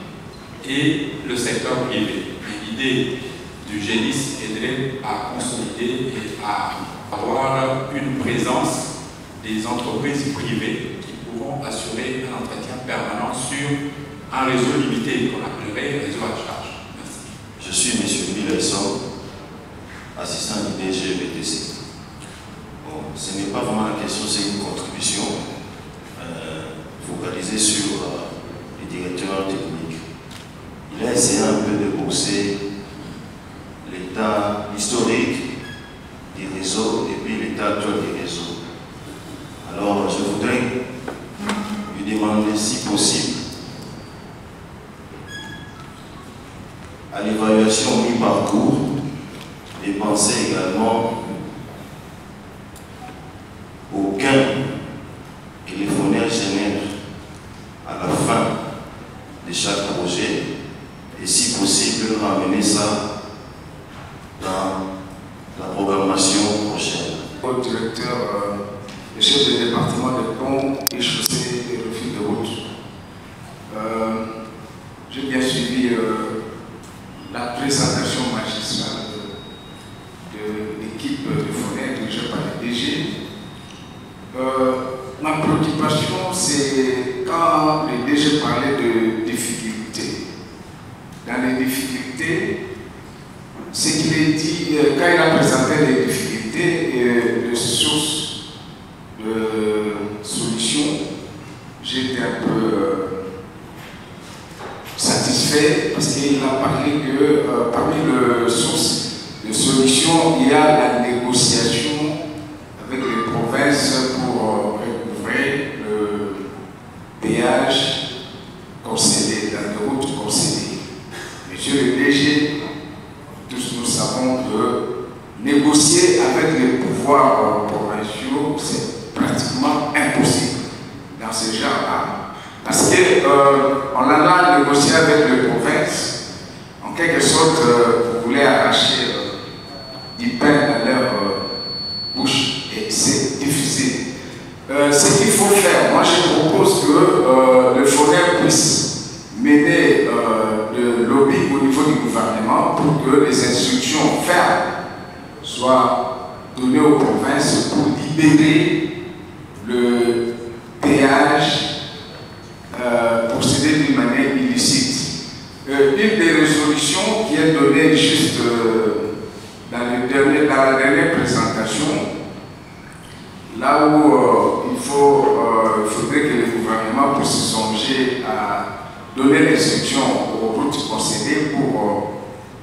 et le secteur privé. L'idée du GELIS aiderait à consolider et à avoir une présence des entreprises privées qui pourront assurer un entretien permanent sur un réseau limité qu'on appellerait réseau à charge. Merci. Je suis M. Bilelson, assistant du DG BTC. Bon, ce n'est pas vraiment la question, c'est une contribution focalisée sur les directeurs techniques. Il a essayé un peu de bosser l'état historique du réseau et puis l'état actuel du réseau. Alors, je voudrais lui demander, si possible, évaluation mi-parcours et penser également au gain que les FONER génèrent à la fin de chaque projet et si possible ramener ça dans la programmation prochaine. Au directeur, le chef du département des ponts et chaussées et refus de route. J'ai bien suivi la présentation magistrale de l'équipe de FONER dirigée par le DG. Ma préoccupation, c'est quand le DG parlait de difficultés. Dans les difficultés, ce qu'il a dit, quand il a présenté les difficultés et les sources de solutions, j'étais un peu satisfait parce qu'il a parlé que parmi les sources de solutions, il y a la négociation avec les provinces pour recouvrer le péage concédé, dans les routes concédées. Monsieur le DG, tous nous savons que négocier avec les pouvoirs provinciaux, c'est pratiquement impossible dans ce genre-là. Parce qu'on en a négocié avec les provinces, en quelque sorte, vous voulez arracher du pain dans leur bouche et c'est difficile. Ce qu'il faut faire, moi je propose que le FONER puisse mener le lobby au niveau du gouvernement pour que les instructions fermes soient données aux provinces pour libérer le péage procéder d'une manière illicite. Une des résolutions qui est donnée juste dans la dernière présentation, là où il faudrait que le gouvernement puisse songer à donner l'instruction aux routes concédées pour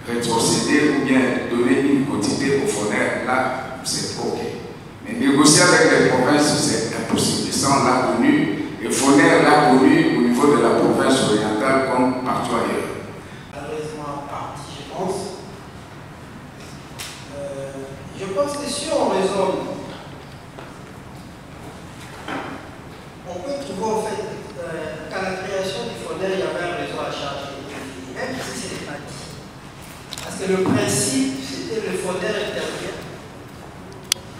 rétrocéder ou bien donner une quantité au FONER, là c'est ok. Mais négocier avec les provinces, c'est impossible. Ça, on l'a connu. Et FONER l'a connu au niveau de la province orientale comme partout ailleurs. Malheureusement, parti, je pense. Je pense que si on raisonne, on peut trouver en fait qu'à la création du FONER, il y avait un réseau à charge, même si ce n'est pas dit. Parce que le principe, c'était le FONER intervient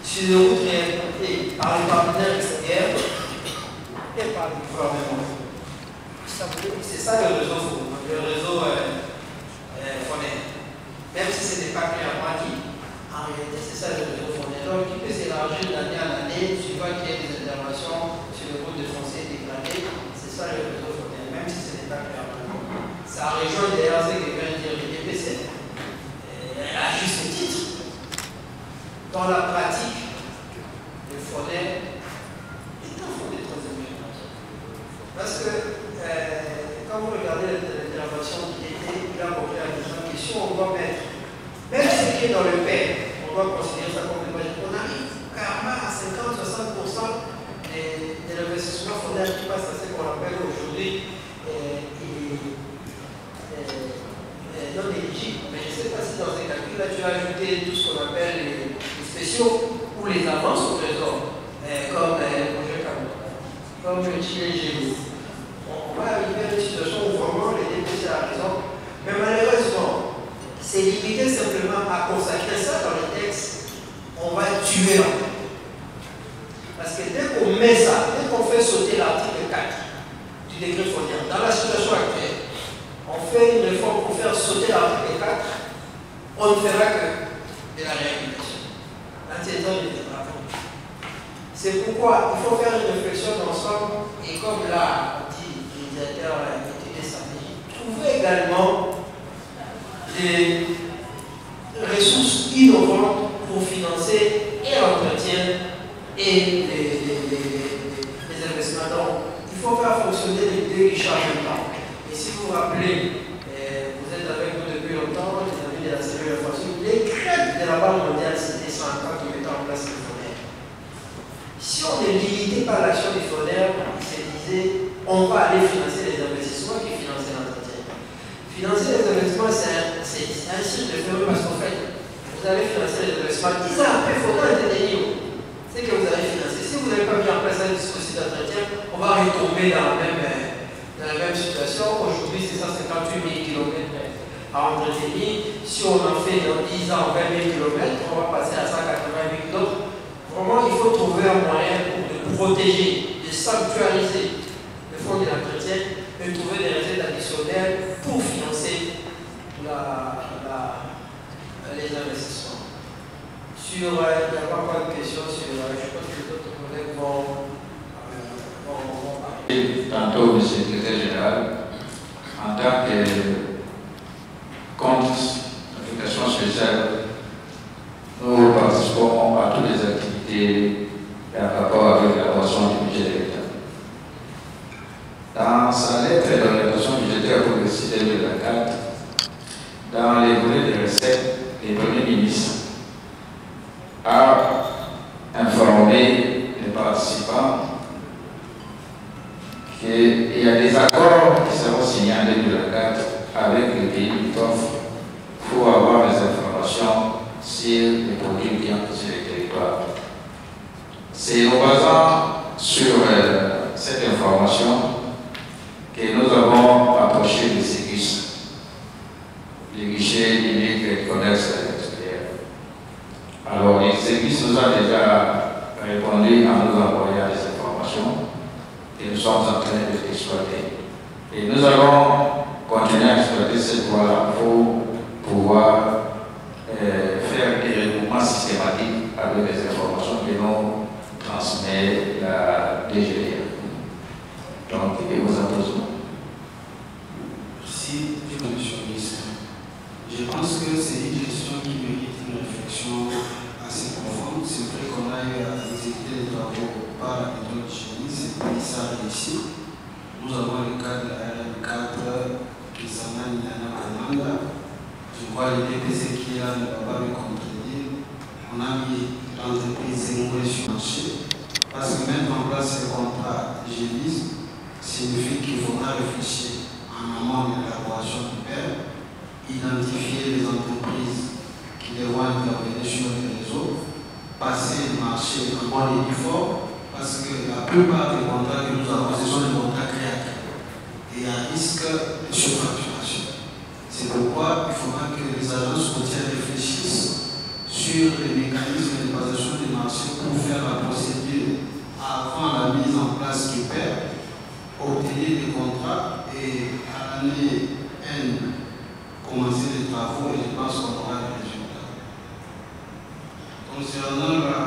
sur les routes réalisées par les partenaires extérieurs et par le gouvernement. C'est ça le réseau FONER. Même si ce n'est pas clairement dit, en réalité c'est ça le réseau FONER. Donc il peut s'élargir d'année en année, suivant qu'il y ait des interventions sur les routes de foncier dégradées. C'est ça le réseau FONER, même si ce n'est pas clairement dit. Ça rejoint d'ailleurs ce que vient de dire le DPC. À juste titre. Dans la pratique, le FONER est un FONER très américain. Parce que quand vous regardez l'intervention qui était, il a compris à la question, on doit mettre, même ce qui est dans le PER, on doit considérer ça comme une on arrive carrément à 50-60% des investissements FONER qui passent à ce qu'on appelle aujourd'hui non éligibles. Mais je ne sais pas si dans ces calculs-là, tu as ajouté tout ce qu'on appelle les spéciaux ou les avances au trésor, comme le projet Cameroun, comme le Chili Géo. On va arriver à une situation où vraiment les DPC a raison, mais malheureusement, c'est limité simplement à consacrer ça dans les textes, on va tuer en fait. Parce que dès qu'on met ça, dès qu'on fait sauter l'article 4 du décret FONER, dans la situation actuelle, on fait une réforme pour faire sauter l'article 4, on ne fera que de la réhabilitation. L'antécédent du département. C'est pourquoi il faut faire une réflexion d'ensemble et comme là, études stratégiques, trouver également des ressources innovantes pour financer et l'entretien et les investissements. Donc, il faut faire fonctionner les deux qui chargent le temps. Et si vous vous rappelez, vous êtes avec nous depuis longtemps, les amis de la cellule d'information, les craintes de la Banque mondiale, c'était 100 ans qui mettaient en place le FONER. Si on est limité par l'action du FONER, il se disait on va aller financer les investissements qui financent l'entretien. Financer les investissements, c'est un cycle de phénomène parce qu'en fait, vous avez financé les investissements 10 ans après, il faudra intervenir. C'est que vous avez financé. Si vous n'avez pas mis en place un dispositif d'entretien, on va retomber dans la même situation. Aujourd'hui, c'est 158 000 km à entretenir. Si on en fait dans 10 ans 20 000 km, on va passer à 180 000 km. Vraiment, il faut trouver un moyen de protéger, de sanctuariser le fonds de l'entretien et trouver des recettes additionnelles pour financer les investissements. Il n'y a pas de question sur. Je pense que d'autres collègues vont parler. Tantôt, M. le secrétaire général, en tant que compte d'affectation spéciale, nous participons à toutes les activités en rapport avec l'élaboration du budget de l'État. Dans sa lettre d'orientation budgétaire pour le CIDE 2024, dans les volets de recettes, le Premier ministre a informé les participants qu'il y a des accords qui seront signés en 2024 avec les pays limitrophes pour avoir des informations sur les produits bien sur les territoires. C'est en basant sur cette information que nous avons approché des services, les guichets uniques et commerce extérieur. Alors, les services nous ont déjà répondu en nous envoyant des informations et nous sommes en train de les exploiter. Et nous allons continuer à exploiter cette voie-là pour pouvoir faire des regroupements systématiques avec les informations que nous transmet la DGDR. Donc, il vous a besoin. Merci, Monsieur le ministre. Je pense que c'est une question qui mérite une réflexion assez profonde. C'est vrai qu'on a eu à exécuter les travaux par la méthode chimiste, et puis ça a réussi. Nous avons le cas de la RM4 qui s'amène à la commande. Je crois que le DPC qui est là ne va pas me contredire. On a mis l'entreprise Zénoué sur le marché parce que mettre en place ces contrats GELIS signifie qu'il faudra réfléchir en amont de l'élaboration du PER, identifier les entreprises qui devront intervenir sur les réseaux, passer le marché en mode uniforme, parce que la plupart des contrats que nous avons, ce sont des contrats créateurs. Et il y a un risque de surfacturation. C'est pourquoi il faudra que les agences routières réfléchissent sur les mécanismes de basation des marchés pour faire la procédure avant la mise en place du PER, obtenir des contrats et à l'année N, commencer les travaux et je pense qu'on aura des résultats. Concernant la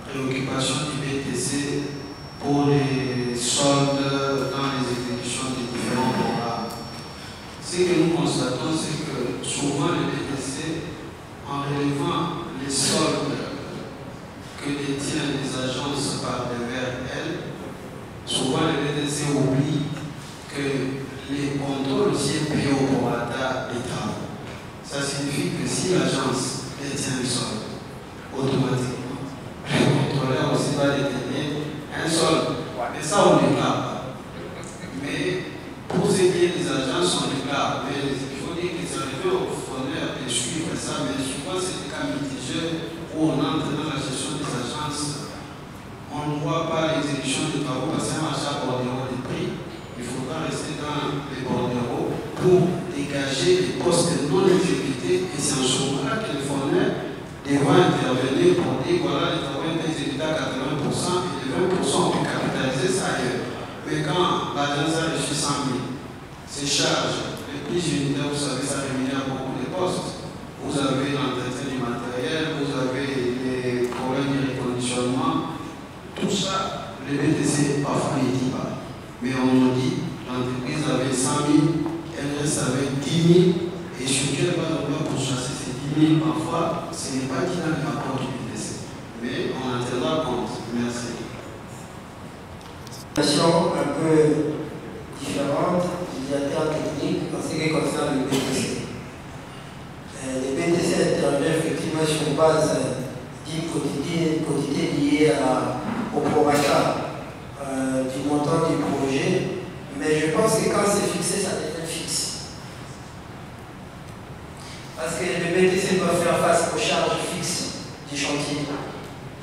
préoccupation du BTC pour les soldes dans les exécutions des différents programmes, ce que nous constatons, c'est que souvent le BTC, en relevant les soldes que détiennent les agences par devers elles, souvent le BTC oublie que les contrôles aussi payés au prorata des travaux. Ça signifie que si l'agence détient le solde, automatiquement, le contrôleur aussi va détenir un solde. Mais ça, on ne déclare pas. Mais pour ce qui est des agences, on déclare. Mais il faut dire que c'est arrivé aux fournisseurs de suivre ça, mais souvent c'est des cas mitigés où on entre dans la gestion des agences. On ne voit pas l'exécution des travaux parce qu'un achat bordereau des prix. Il faudra rester dans les bordereaux pour dégager les postes non exécutés et c'est en ce moment-là que les fournisseurs devront intervenir pour dire voilà, les travaux ont été exécutés à 80% et les 20% on peut capitaliser ça ailleurs. Mais quand l'agence a reçu 100 000, ses charges, les prix unitaires, vous savez, ça rémunère beaucoup de postes. Vous avez l'entretien du matériel, vous avez les problèmes de reconditionnement. Tout ça, le BTC parfois ne dit pas. Mais on nous dit, l'entreprise avait 100 000, elle reste avec 10 000, et sur quelle base on doit pourchasser ces 10 000 parfois, ce n'est pas dit dans le rapport du BTC. Mais on en tiendra compte. Merci. Question un peu différente du directeur technique en ce qui concerne le BTC. Le BTC intervient effectivement sur base d'une quantité liée au prorata du montant du projet, mais je pense que quand c'est fixé, ça devient fixe. BTC doivent faire face aux charges fixes du chantier,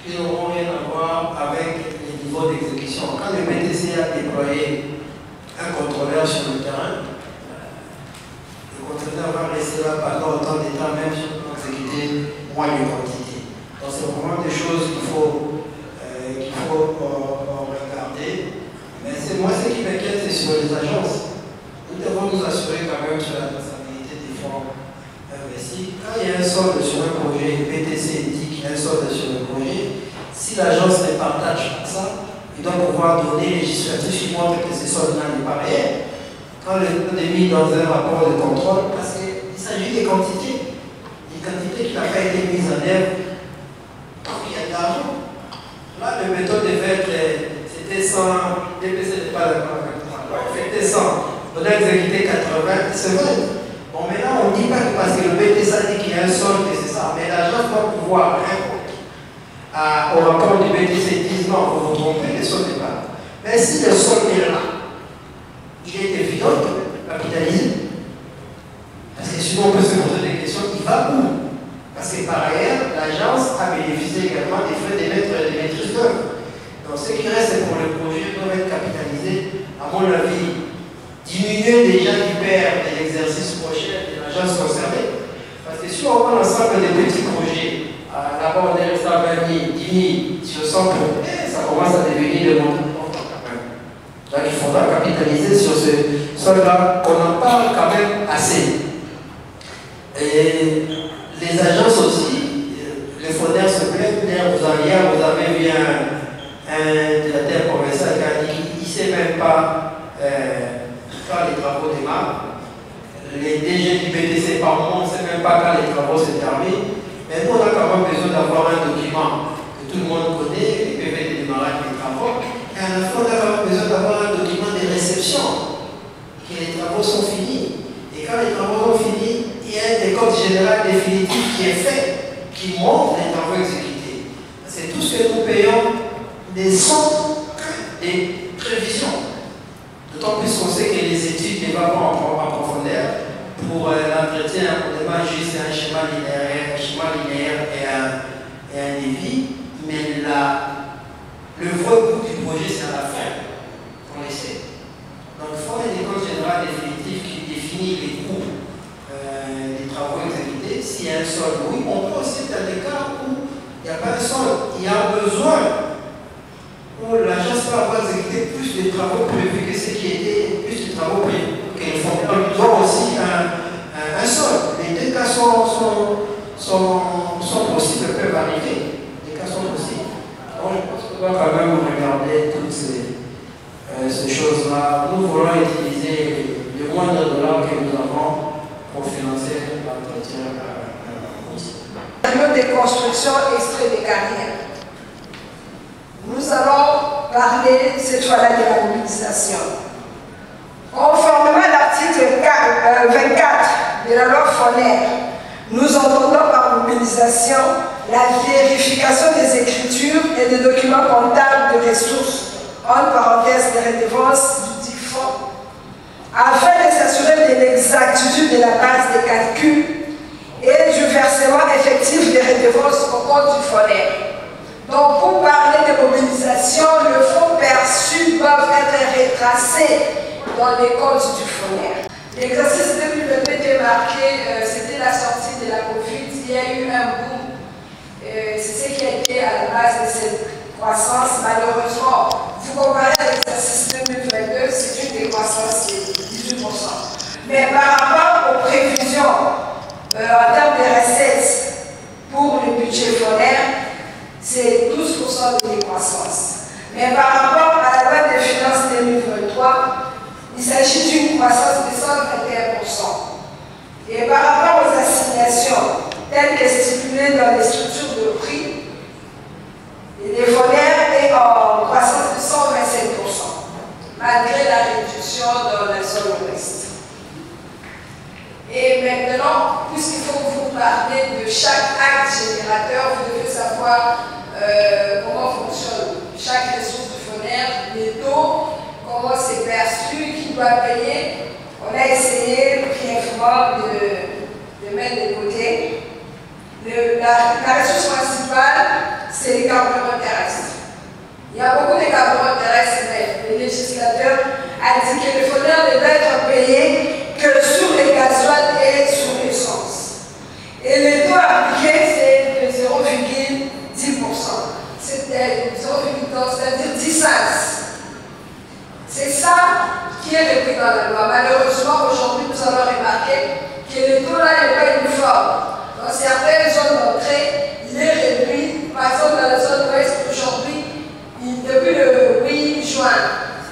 qui n'auront rien à voir avec les niveaux d'exécution. Quand le BTC a déployé un contrôleur sur le terrain, le contrôleur va rester là pendant autant de temps, même si on peut exécuter moins de quantité. Donc c'est vraiment des choses qu'il faut regarder. Mais c'est moi ce qui m'inquiète, c'est sur les agences. Nous devons nous assurer quand même sur la traçabilité des fonds investis. Quand il y a un solde sur un projet, le BTC dit qu'il y a un solde sur le projet, si l'agence ne partage pas ça, il doit pouvoir donner législatif qui montre que ce solde-là n'est pas réel. Quand le solde est mis dans un rapport de contrôle, parce qu'il s'agit des quantités qui n'ont pas été mises en œuvre, donc il y a de l'argent. Là, le méthode devait être, c'était 100, DPC n'est pas d'accord avec moi. C'était 100, on a exécuté 80, c'est vrai. Bon, maintenant, on ne dit pas que parce que le BTC dit qu'il y a un solde, que c'est ça, mais l'agence doit pouvoir répondre au rapport du BTC, disent non, vous vous trompez, le solde n'est pas là. Mais si le solde est là, il est évident de capitaliser. Parce que sinon, on peut se poser des questions, il va où? Parce que par ailleurs, l'agence a bénéficié également des frais de maîtrise d'œuvre. Donc ce qui reste pour le projet doit être capitalisé, à mon avis, diminuer déjà l'hyper de l'exercice prochain de l'agence concernée. Parce que si on prend l'ensemble des petits projets, d'abord on est 120 000, 10 000, sur 100 projets, ça commence à devenir le montant important quand même. Donc il faudra capitaliser sur ce sol-là, qu'on en parle quand même assez. Et les agences aussi, les FONER se plaignent. Hier, vous avez vu un directeur provincial qui a dit qu'il ne sait même pas quand les travaux démarrent. Les DG du BTC par moment, on ne sait même pas quand les travaux se terminent. Mais nous, on a quand même besoin d'avoir un document que tout le monde connaît, les PV de démarrage des travaux. Et à la fois, on a quand même besoin d'avoir un document de réception, que les travaux sont finis. Et quand les travaux sont finis, il y a un décompte général définitif qui est fait, qui montre les travaux exécutés. C'est tout ce que nous payons des sommes des prévisions. D'autant plus qu'on sait que les études ne vont pas en profondeur. Pour l'entretien, on demande juste un schéma linéaire et un devis. Mais le vrai bout du projet, c'est à la fin qu'on essaie. Donc, il faut un décompte général définitif qui définit les coûts des travaux exécutés. S'il y a un solde, oui, on peut aussi dans des cas où il n'y a pas de solde, il y a besoin, où l'agence peut avoir exécuté plus de travaux prévus que ce qui était, plus de travaux prévus, que les fonctionnaires ont aussi un solde. Les deux cas sont possibles, peuvent arriver. Les cas sont possibles. Donc je pense qu'on doit quand même regarder toutes ces choses-là. Nous voulons utiliser le moindre dollar que nous avons pour financer l'entretien. Des constructions extrait des carrières. Nous allons parler cette fois-là de la mobilisation. Conformément à l'article 24 de la loi FONER, nous entendons par mobilisation la vérification des écritures et des documents comptables de ressources, entre parenthèses des redevances du dit fonds, afin de s'assurer de l'exactitude de la base des calculs et du versement effectif des redevances au compte du FONER. Donc, pour parler de mobilisation, le fonds perçu doivent être retracés dans les comptes du FONER. L'exercice 2022 était marqué, c'était la sortie de la Covid, il y a eu un boom. C'est ce qui a été à la base de cette croissance. Malheureusement, vous comparez à l'exercice 2022, c'est une décroissance de 18%. Mais par rapport aux prévisions, en termes de recettes pour le budget FONER, c'est 12% de décroissance. Mais par rapport à la loi des finances 2023, il s'agit d'une croissance de 121%. Et par rapport aux assignations, telles que stipulées dans les structures de prix, le FONER est en croissance de 127%, malgré la réduction dans la zone ouest. Et maintenant, puisqu'il faut vous parler de chaque acte générateur, vous devez savoir comment fonctionne chaque ressource du FONER, les taux, comment c'est perçu, qui doit payer. On a essayé brièvement de mettre de côté. la ressource principale, c'est les carburants terrestres. Il y a beaucoup de carburants terrestres, mais le législateur a dit que les fourneurs devaient être payés que sur les gasoil et sur l'essence. Et le taux appliqué, c'est de 0,10%. C'était 0,10, c'est-à-dire 10 cents. C'est ça qui est repris dans la loi. Malheureusement, aujourd'hui, nous allons remarquer que le taux là n'est pas uniforme. Dans certaines zones d'entrée, il est réduit. Par exemple, dans la zone ouest, aujourd'hui, depuis le 8 juin,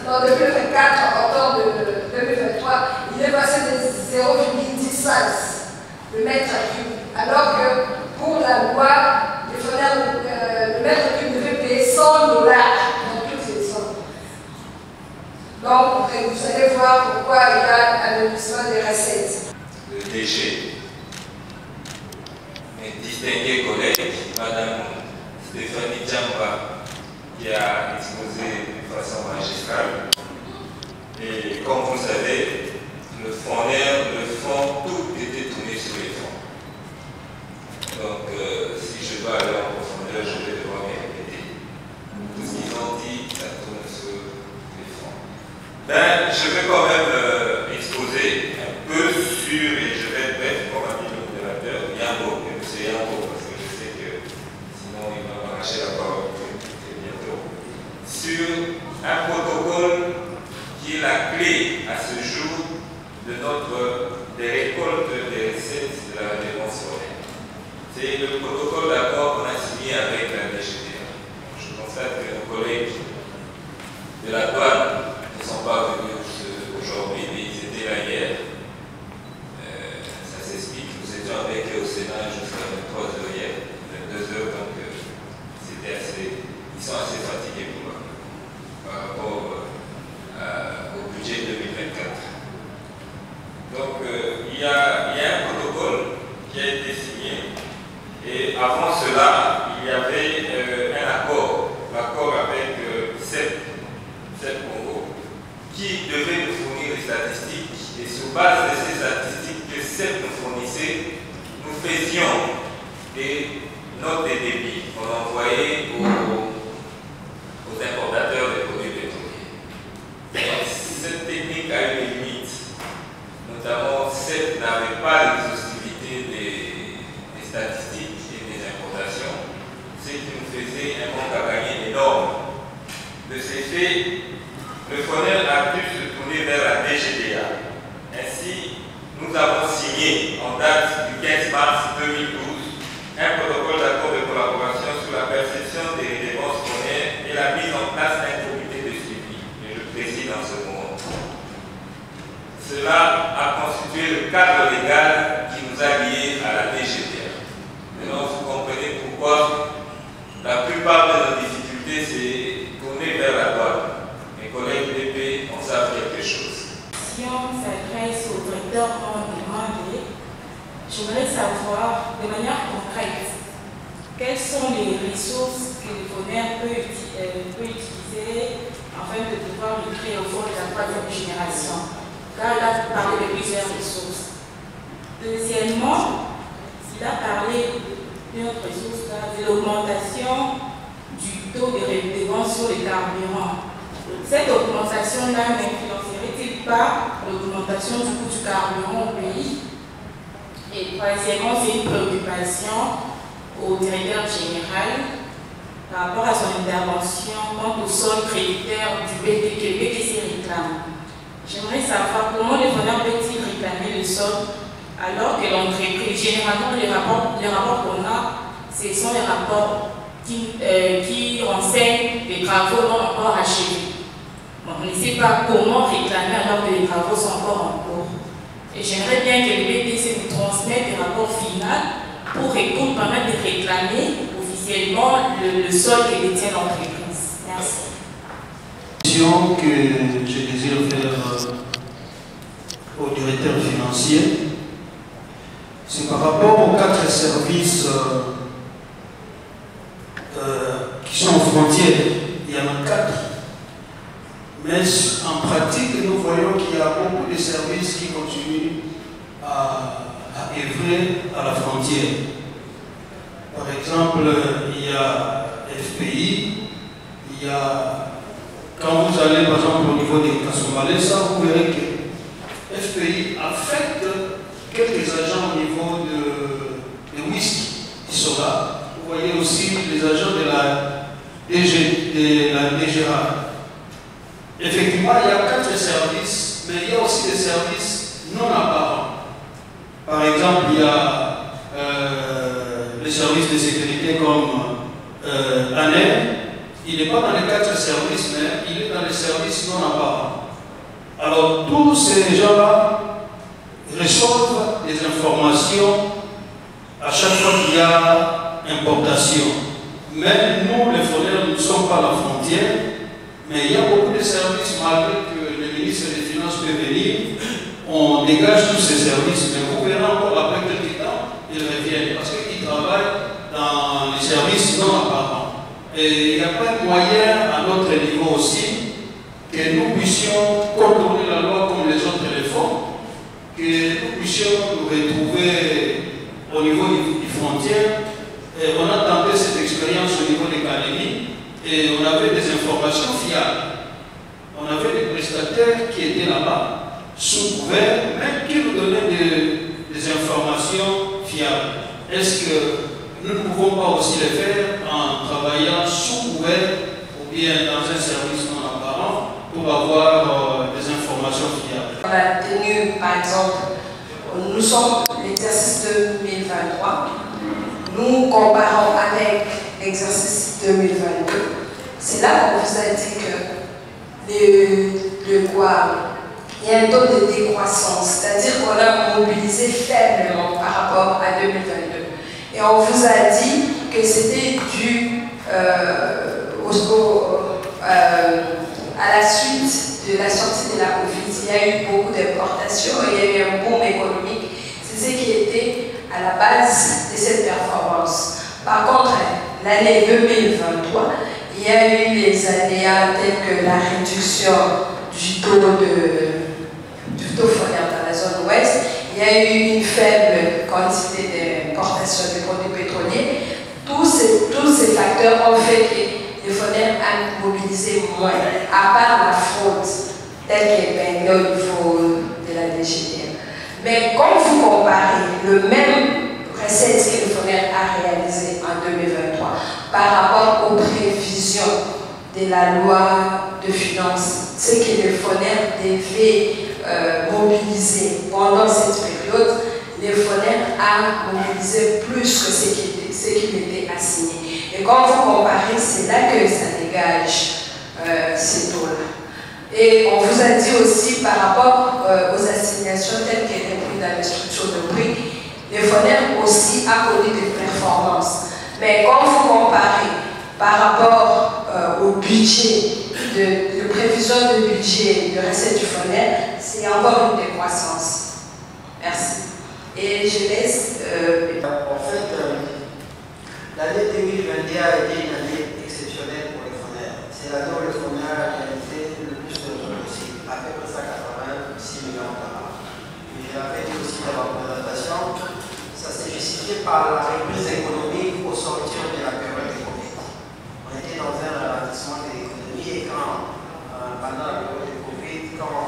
non, depuis le 24 octobre 2023, il est passé de 0,10 cents le mètre cube. Alors que pour la loi, le mètre cube devait payer $100 dans toutes les zones. Donc, vous allez voir pourquoi il y a un alourdissement des recettes. Le DG, mes distingués collègues, Madame Stéphanie Djamba, qui a exposé de façon magistrale. Et comme vous savez, le fonds, tout était tourné sur les fonds. Donc, si je dois aller en profondeur, je vais devoir me répéter. Tout ce qu'ils ont dit, ça tourne sur les fonds. Ben, je vais quand même exposer un peu sur, et je vais être bref, comme a dit le modérateur, Yambo, M. Yambo, parce que je sais que sinon il va m'arracher la parole très bientôt, sur un protocole qui est la clé à ce jour des récoltes des recettes de la défense foraine. C'est le protocole d'accord qu'on a signé avec la DGDA. Je constate que nos collègues de la douane ne sont pas venus aujourd'hui, mais ils étaient là hier. Ça s'explique. Nous étions avec eux au Sénat jusqu'à 23h hier, 22h, donc c'était assez. Ils sont assez fatigués pour eux, par rapport au budget 2024. Donc il y a un protocole qui a été signé, et avant cela, il y avait un accord, l'accord avec CEP Congo, qui devait nous fournir des statistiques, et sur base de ces statistiques que CEP nous fournissait, nous faisions des notes de débit qu'on envoyait aux importateurs de produits pétroliers. Donc, cette technique a eu des limites, notamment CEP n'avait pas l'exhaustivité des statistiques et des importations, ce qui nous faisait un manque à gagner énorme. De ces faits, le FONER a dû se tourner vers la DGDA. Ainsi, nous avons signé en date du 15 mars 2012 un protocole d'accord de collaboration sur la perception des dépenses fournières et la mise en place d'un comité de suivi. Et je précise en ce moment. Cela a constitué le cadre légal qui nous a liés à la DGDA. Maintenant, vous comprenez pourquoi la plupart de nos difficultés, c'est tourner vers la douane. Mes collègues DP en savent quelque chose. Si on s'adresse au directeur en demandé, j'aimerais savoir de manière concrète quelles sont les ressources que le FONER peut utiliser afin de pouvoir créer au fond de la troisième génération. Car il a parlé de plusieurs ressources. Deuxièmement, il a parlé d'une autre ressource, de l'augmentation du taux de redevance sur les carburants. Cette augmentation-là n'influencerait-il pas l'augmentation du coût du carburant au pays? Et troisièmement, c'est une préoccupation au directeur général par rapport à son intervention quant au sol créditaire du BTC réclame. J'aimerais savoir comment le FONER peut-il réclamer le sol alors que l'entreprise, généralement les rapports qu'on a, ce sont les rapports qui renseignent les travaux non encore achevés. Bon, on ne sait pas comment réclamer alors que les travaux sont encore en cours. Et j'aimerais bien que le BTC nous transmette des rapports finaux pour permettre de réclamer officiellement le sol que détient l'entreprise. Merci. Question que je désire faire au directeur financier, c'est par rapport aux 4 services qui sont aux frontières. Il y en a 4. Mais en pratique, nous voyons qu'il y a beaucoup de services qui continuent à œuvrer à la frontière. Par exemple, il y a FPI, il y a... Quand vous allez par exemple au niveau des Kassomalais, ça vous verrez que FPI affecte quelques agents au niveau de whisky qui sont là. Vous voyez aussi les agents de la DGRA. Effectivement, il y a 4 services, mais il y a aussi des services non apparents. Par exemple, il y a les services de sécurité comme ANER. Il n'est pas dans les 4 services, mais il est dans les services non apparents. Alors, tous ces gens-là reçoivent des informations à chaque fois qu'il y a importation. Même nous, les frontières, nous ne sommes pas à la frontière, mais il y a beaucoup de services, malgré que le ministre des Finances peut venir, on dégage tous ces services, mais vous verrez encore après quelques temps, ils reviennent, parce qu'ils travaillent dans les services non apparents. Et il n'y a pas de moyen à notre niveau aussi que nous puissions contourner la loi comme les autres le font, que nous puissions nous retrouver au niveau des frontières. Et on a tenté cette expérience au niveau des académies et on avait des informations fiables. On avait des prestataires qui étaient là-bas, sous couvert, mais qui nous donnaient des informations fiables. Est-ce que nous ne pouvons pas aussi le faire en travaillant sous couvert ou bien dans un service non apparent pour avoir des informations fiables? On a tenu, par exemple, nous sommes l'exercice 2023, nous comparons avec l'exercice 2022. C'est là qu'on vous a dit que il y a un taux de décroissance, c'est-à-dire qu'on a mobilisé faiblement par rapport à 2022. Et on vous a dit que c'était dû à la suite de la sortie de la Covid. Il y a eu beaucoup d'importations, il y a eu un boom économique. C'est ce qui était à la base de cette performance. Par contre, l'année 2023, il y a eu les aléas tels que la réduction du taux foncier dans la zone ouest. Il y a eu une faible quantité d'importation de produits pétroliers. Tous ces facteurs ont fait que les FONER a mobilisé moins, à part la fraude, telle qu'elle est au niveau de la DGDM. Mais quand vous comparez le même recette que le FONER a réalisé en 2023 par rapport aux prévisions de la loi de finances, ce que le FONER devait mobiliser pendant cette période, le FONER a mobilisé plus que ce qui lui était assigné. Et quand vous comparez, c'est là que ça dégage ces taux-là. Et on vous a dit aussi par rapport aux assignations telles qu'elles étaient prises dans les structures de prix, le FONER aussi a connu des performances. Mais quand vous comparez par rapport au budget, de prévision de budget de recettes du FONER, c'est encore une décroissance. Merci. Et je laisse... En fait, l'année 2021 a été une année exceptionnelle pour le FONER. C'est l'année où le FONER a réalisé le plus de choses possible, à peu près 186 millions d'euros. Je l'avais dit aussi dans la présentation, ça s'est justifié par la reprise économique au sortir de la période de Covid. On était dans un ralentissement de l'économie et quand, pendant la période de Covid, quand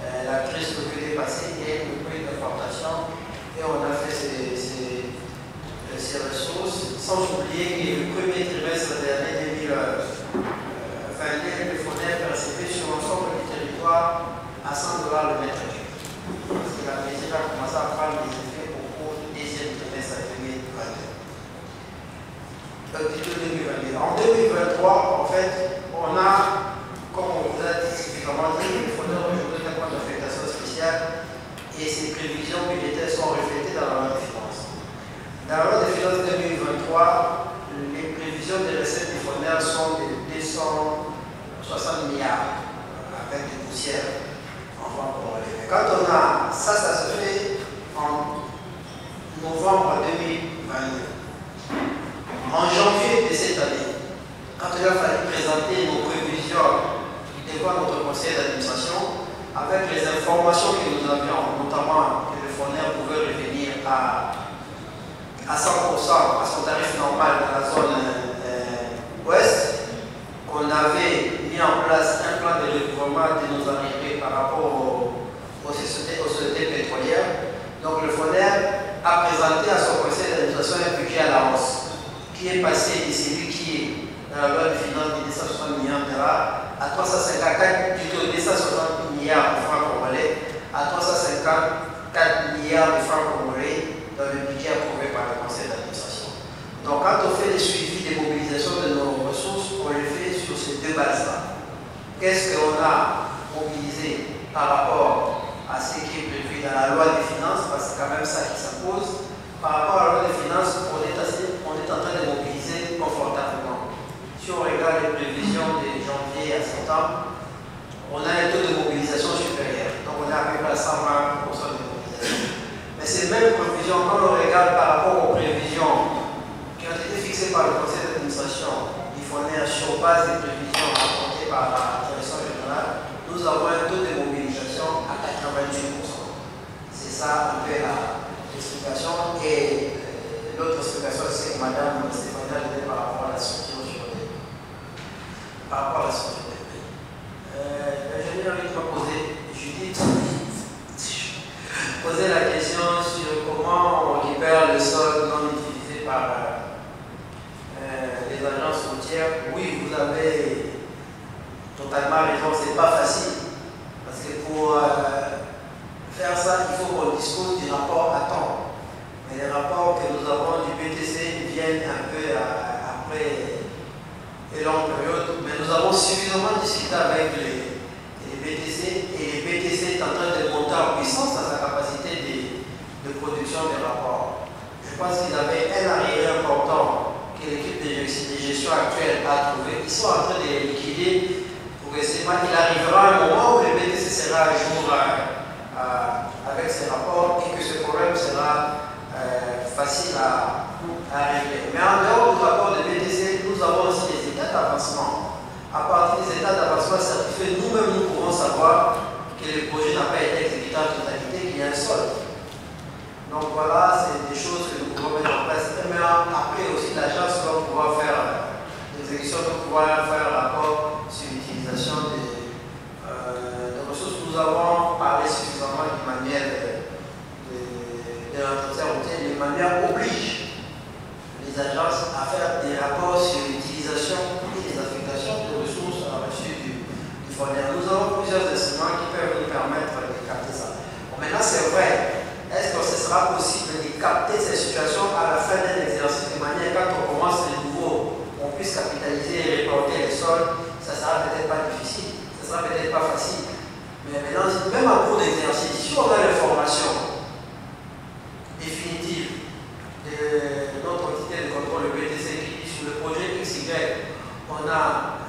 la crise Covid est passée, il y a eu une prise d'importation et on a fait ces ressources, sans oublier que le premier trimestre de l'année 2021, le FONER percevait sur l'ensemble du territoire à 100 $ le mètre cube. Parce que la mesure a commencé à prendre des effets au cours du deuxième trimestre de 2022. En 2023, en fait, on a, comme on vous a dit, spécifiquement dit, le FONER aujourd'hui un point d'affectation spéciale et ses prévisions budgétaires sont reflétées dans la loi de finances. Dans la loi de finances 2023, les prévisions des recettes du FONER sont de 260 milliards avec des poussières en vente corrélée. Quand on a ça se fait en novembre 2022. En janvier de cette année, quand il a fallu présenter nos prévisions devant notre conseil d'administration, avec les informations que nous avions, notamment que le FONER pouvait revenir à à 100% à son tarif normal dans la zone ouest, qu'on avait mis en place un plan de recouvrement de nos arrivées par rapport aux sociétés pétrolières. Donc le FONER a présenté à son conseil d'administration un budget à la hausse, qui est passé de celui qui est dans la loi de finances de 260 millions de dollars à 354, plutôt 260 milliards de francs congolais, à 354 milliards de francs congolais dans le budget approuvé par le conseil d'administration. Donc quand on fait le suivi des mobilisations de nos ressources, on le fait sur ces deux bases-là. Qu'est-ce qu'on a mobilisé par rapport à ce qui est prévu dans la loi des finances, parce que c'est quand même ça qui s'impose. Par rapport à la loi des finances, on est en train de mobiliser confortablement. Si on regarde les prévisions de janvier à septembre, on a un taux de mobilisation supérieur. Donc on est à peu près à 120% de mobilisation. Mais ces mêmes prévisions, quand on regarde par rapport aux prévisions qui ont été fixées par le conseil d'administration, il faut aller sur base des prévisions apportées par la direction régionale, nous avons un taux de mobilisation à 98%. C'est ça un peu l'explication. Et l'autre explication, c'est que Mme Stéphanie a donné par rapport à la structure juridique. Par rapport à la structure des pays. L'ingénieur m'a posé, Judith, posé la question sur comment on libère le sol non utilisé par les agences routières. Oui, vous avez totalement raison, c'est pas facile. Parce que pour faire ça, il faut qu'on dispose du rapport à temps. Mais les rapports que nous avons du BTC viennent un peu après une longue période. Mais nous avons suffisamment discuté avec les BTC et les BTC est en train de monter en puissance dans sa capacité de production des rapports. Je pense qu'ils avaient un arrière important que l'équipe de gestion actuelle a trouvé. Ils sont en train de les liquider. Progressivement, il arrivera un moment où le BTC sera à jour avec ses rapports et que ce problème sera facile à régler. Mais en dehors du rapport de BTC, nous avons aussi des états d'avancement. À partir des états d'avancement certifiés, nous-mêmes, nous pourrons savoir que le projet n'a pas été exécuté en totalité, qu'il y a un solde. Donc voilà, c'est des choses que nous pouvons mettre en place. Mais après aussi, l'agence va pouvoir faire l'exécution, va pouvoir faire un rapport sur l'utilisation des ressources. Nous avons parlé suffisamment d'une manière de l'entretien routier. D'une manière oblige les agences à faire des rapports sur l'utilisation et les affectations de ressources reçues du FONER. Nous avons plusieurs instruments qui peuvent nous permettre de capter ça. Bon, maintenant, c'est vrai. Est-ce que ce sera possible de capter ces situations à la fin d'un exercice de manière quand on commence de nouveau, on puisse capitaliser et reporter les sols? Ça sera peut-être pas difficile, ça sera peut-être pas facile. Mais maintenant, même en cours d'exercice, si on a l'information définitive de notre entité de contrôle, le BTC, qui dit sur le projet XY, on a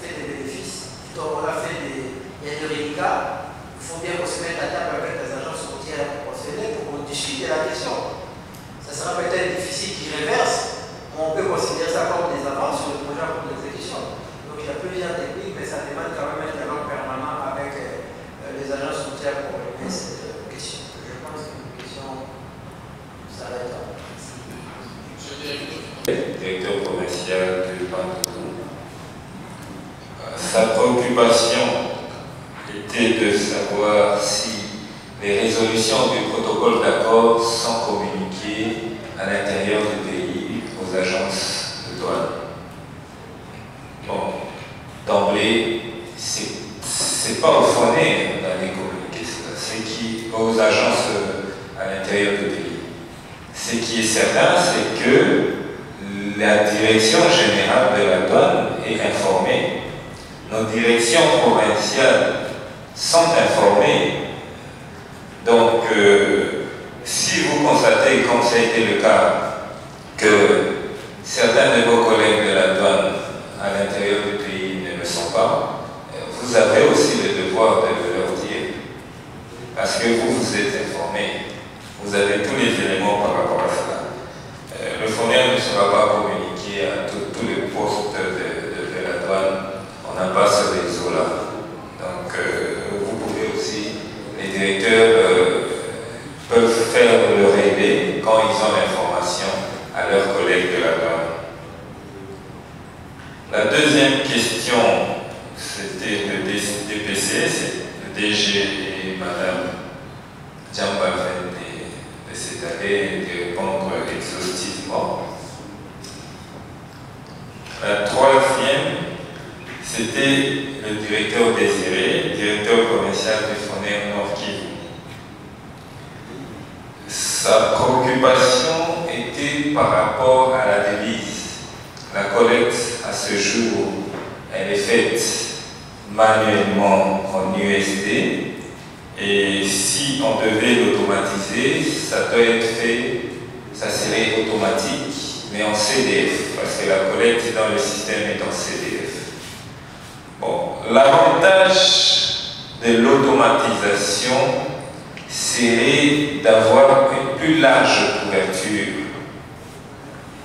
fait des bénéfices, donc on a fait il y a des reliquats, il faut bien qu'on se mette à table avec les agences routières concernées pour qu'on discute de la question. Ça sera peut-être difficile qu'ils reversent, mais on peut considérer ça comme des avances sur le projet en cours d'exécution. Donc il y a plusieurs techniques, mais ça demande quand même un dialogue permanent avec les agences routières pour régler cette question. Je pense que la question s'arrête là. Directeur provincial du Bandundu. Sa préoccupation était de savoir si les résolutions du protocole d'accord sont communiquées à l'intérieur du pays aux agences de douane. Bon, d'emblée, c'est pas au FONER d'aller communiquer cela, c'est aux agences à l'intérieur du pays. Ce qui est certain, c'est que la direction générale de la douane est informée. Nos directions provinciales sont informées. Donc, si vous constatez, comme ça a été le cas, que certains de vos collègues de la douane à l'intérieur du pays ne le sont pas, vous avez aussi le devoir de leur dire, parce que vous êtes informés, vous avez tous les éléments par rapport à cela. Le FONER ne sera pas communiqué à tous les postes de la douane, on n'a pas ce réseau-là. Donc, vous pouvez aussi, les directeurs peuvent faire le relais quand ils ont l'information. DG et Madame Djamba de s'étaler et de répondre exhaustivement. La troisième, c'était le directeur Désiré, directeur provincial du FONER Nord Kivu. Sa préoccupation était par rapport à la devise. La collecte à ce jour, elle est faite manuellement en USD et si on devait l'automatiser, ça doit être fait, ça serait automatique, mais en CDF, parce que la collecte dans le système est en CDF. Bon, l'avantage de l'automatisation serait d'avoir une plus large couverture.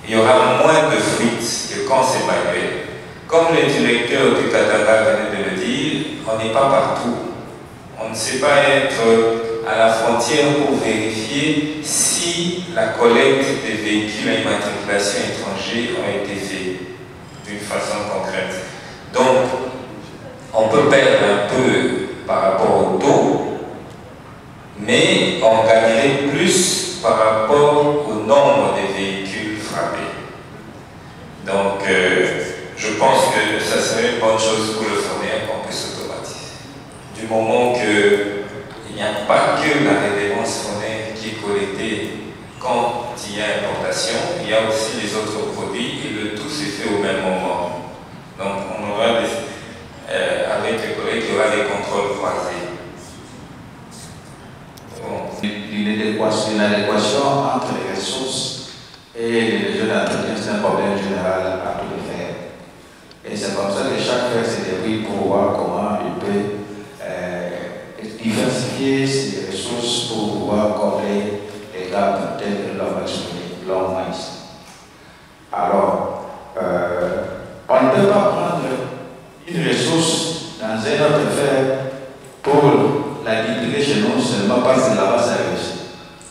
Il y aura moins de fuites que quand c'est manuel. Comme le directeur du Katanga venait de le dire, on n'est pas partout. On ne sait pas être à la frontière pour vérifier si la collecte des véhicules à immatriculation étrangère ont été faits d'une façon concrète. Donc, on peut perdre un peu par rapport au taux, mais on gagnerait plus par rapport au nombre de véhicules frappés. Donc, je pense que ça serait une bonne chose pour le FONER qu'on puisse automatiser. Du moment qu'il n'y a pas que la référence FONER qui est collectée quand il y a importation, il y a aussi les autres produits et le tout se fait au même moment. Donc, on aura avec les collègues, il y aura des contrôles croisés. L'inadéquation entre les ressources et les jeunes d'entretien, c'est un problème général à tous les faire. Et c'est comme ça que chaque faire se débrouille pour voir comment il peut diversifier ses ressources pour pouvoir combler les gaps tels que l'homme exprimé longuement ici. Alors, on ne peut pas prendre une ressource dans un autre faire pour la divulguer chez nous seulement parce que là-bas ça réussit.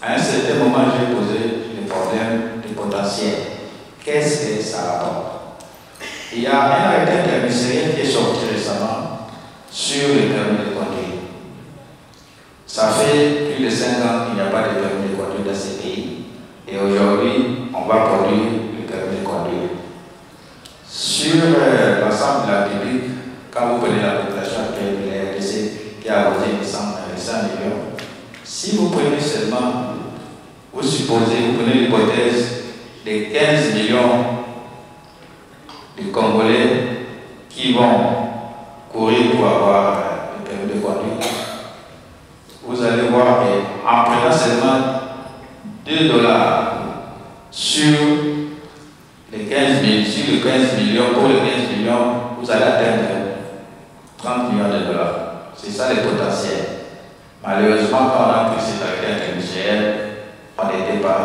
À un certain moment, j'ai posé le problème du potentiel. Qu'est-ce que ça apporte? Il y a un arrêté interministériel qui est sorti récemment sur le permis de conduire. Ça fait plus de 5 ans qu'il n'y a pas de permis de conduire dans ces pays. Et aujourd'hui, on va produire le permis de conduire. Sur l'ensemble de la République, quand vous prenez la population actuelle de la RDC qui a voté 100 millions, si vous prenez seulement, vous supposez, vous prenez l'hypothèse de 15 millions de Congolais qui vont courir pour avoir le permis de conduire, vous allez voir qu'en prenant seulement $2 sur les 15 millions, sur les 15 millions, pour les 15 millions, vous allez atteindre 30 millions de dollars. C'est ça le potentiel. Malheureusement, quand on a pris cet arrêté interministériel, on n'était pas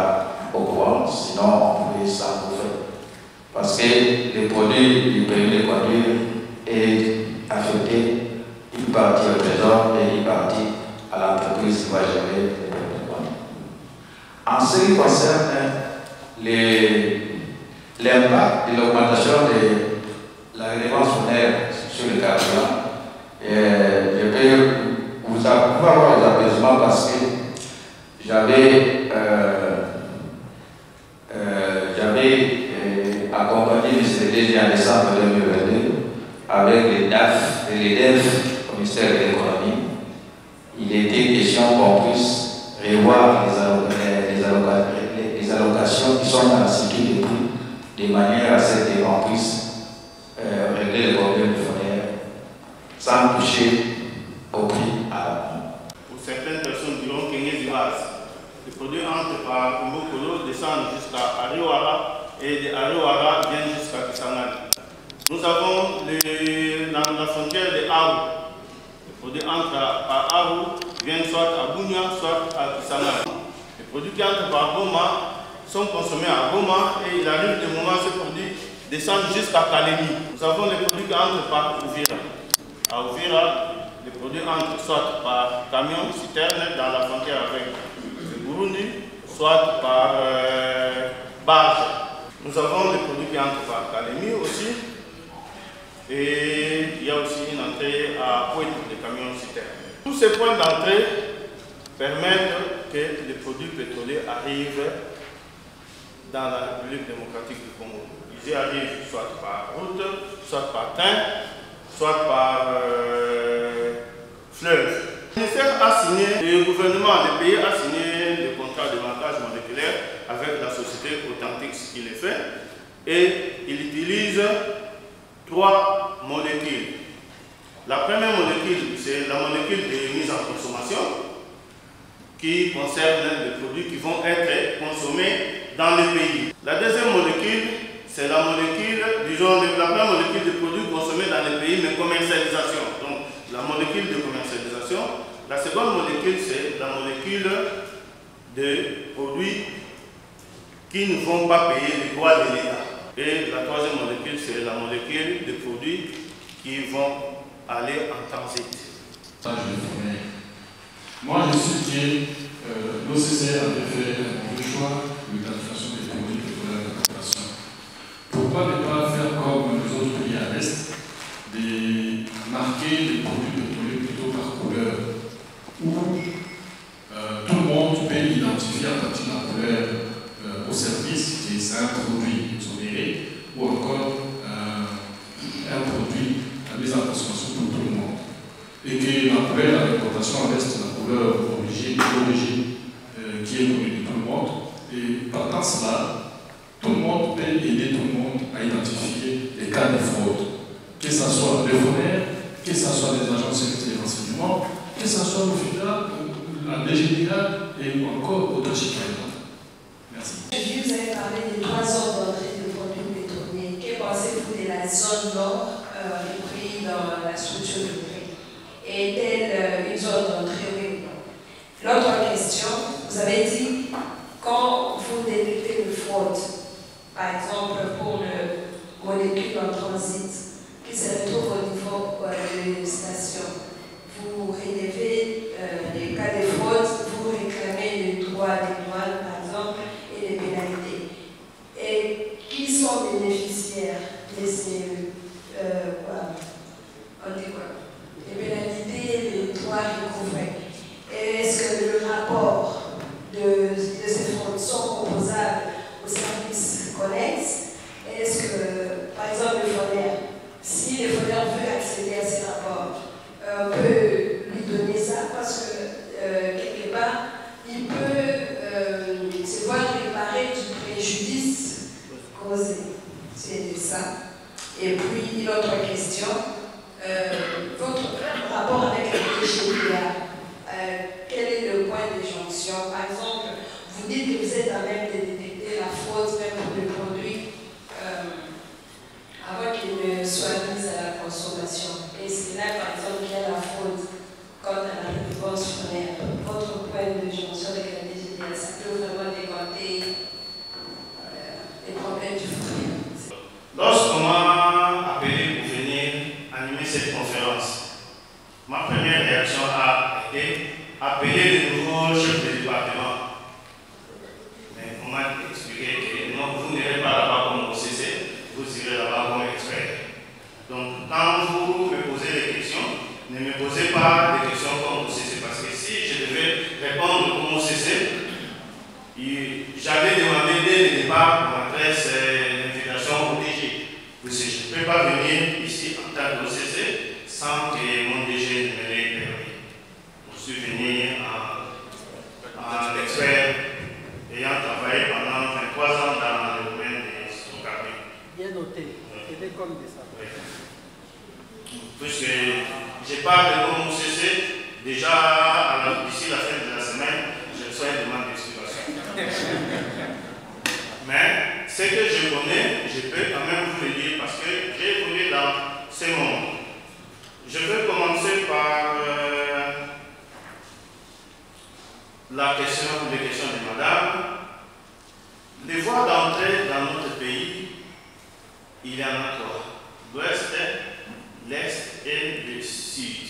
au courant, sinon on pouvait s'engouffrer. Parce que le produit du permis de conduire est affecté une partie au trésor et une partie à l'entreprise qui va gérer le permis de conduire. En ce qui concerne l'impact de l'augmentation de la redevance foncière sur le carburant, je peux vous avoir des apaisements parce que j'avais accompagné le CDG en décembre 2022 avec les DAF et les DEF au ministère de l'économie. Il était question qu'on puisse revoir les allocations qui sont dans la circuit des prix de manière à ce qu'on puisse régler le problème du FONER sans toucher au prix à la pompe. Pour certaines personnes diront qu'il y a du le produit entre par Mbokolo, descend jusqu'à Ariwara et de Ariwara vient jusqu'à Kisangani. Nous avons la frontière de Aru. Le produit entre à Aru vient soit à Bunia, soit à Kisangani. Les produits qui entrent par Goma sont consommés à Goma et il arrive des moments où ces produits descendent jusqu'à Kalemi. Nous avons les produits qui entrent par Ouvira. À Ouvira, les produits entrent soit par camion, citerne dans la frontière avec le Burundi, soit par barge. Nous avons les produits qui entrent par Kalemi aussi. Et il y a aussi une entrée à Pointe de camions citernes. Tout ces points d'entrée permettent que les produits pétroliers arrivent dans la République démocratique du Congo. Ils y arrivent soit par route, soit par train, soit par fleuve. Le ministère a signé, le gouvernement des pays a signé le contrat de marquage moléculaire avec la société Authentix qui le fait, et il utilise 3 molécules. La première molécule, c'est la molécule de mise en consommation qui concerne les produits qui vont être consommés dans le pays. La deuxième molécule, c'est la molécule, disons, la première molécule de produits consommés dans le pays, mais commercialisation. Donc, la molécule de commercialisation. La seconde molécule, c'est la molécule de produits qui ne vont pas payer les droits de l'État. Et la troisième molécule, c'est la molécule de produits qui vont aller en transit. Ça, je le connais. Moi, je suis que l'OCC avait fait un mauvais choix de l'identification des produits pétroliers d'importation. Pourquoi ne pas faire comme les autres pays à l'Est, de marquer les produits pétroliers plutôt par couleur, où tout le monde peut identifier à partir de la couleur au service que c'est un produit exonéré ou encore un produit à mise en consommation pour tout le monde. Et que la couleur à l'importation reste la couleur d'origine qui est connue de tout le monde. Et partant cela, tout le monde peut aider tout le monde à identifier les cas de fraude. Que ce soit les fournisseurs, que ce soit les agences de renseignement, que ce soit le FIDA, la DGDA et encore autres citoyens. Merci. Vous avez parlé des 3 zones d'entrée de produits pétroliers. Que pensez-vous de la zone nord compris dans la structure du prix? Est-elle une zone d'entrée, oui ou non? L'autre question, vous avez dit, quand vous détectez une fraude, par exemple pour le molécule en transit, qui se retrouve au niveau de station, vous relevez les cas de fraude, vous réclamez les droits des douanes, par exemple, et les pénalités. Et qui sont bénéficiaires de ces les pénalités, les droits recouvrés? Est-ce que le rapport de ces fraudes sont opposables aux services connexes? Est-ce que, par exemple, le fournisseur, si le fournisseur veut accéder à ces rapports, peut lui donner ça parce que, quelque part, il peut se voir réparer du préjudice causé. C'est ça. Et puis, l'autre question, votre rapport avec la DGDA, quel est le point de jonction? Par exemple, vous dites que vous êtes à même de détecter la fraude même pour les produits avant qu'ils ne soient mis à la consommation. Et c'est là, par exemple, qu'il y a la fraude quant à la réponse fournière. Votre point de jonction avec la DGDA, ça peut vraiment décanter les problèmes du fournier. Lorsqu'on m'a appelé pour venir animer cette conférence, ma première réaction a été appeler le nouveau chef de département. Mais on m'a expliqué que non, vous n'irez pas là-bas comme OCC, vous irez là-bas comme expert. Donc quand vous me posez des questions, ne me posez pas des questions comme OCC, parce que si je devais répondre comme OCC, j'avais demandé dès le départ qu'on m'adresse l'invitation au DG. Je ne peux pas venir ici en tant qu'OCC sans que mon DG ne me l'ait permis. Je suis venu en expert ayant travaillé pendant 23 ans dans le domaine des hydrocarbures. Bien noté. C'était comme des ça. Puisque je parle de mon OCC, déjà d'ici la fin de la semaine, je reçois une demande d'explication. Mais ce que je connais, je peux quand même vous le dire parce que j'ai évolué dans ce monde. Je vais commencer par les questions de madame. Les voies d'entrée dans notre pays, il y en a 3. L'ouest, l'est et le sud.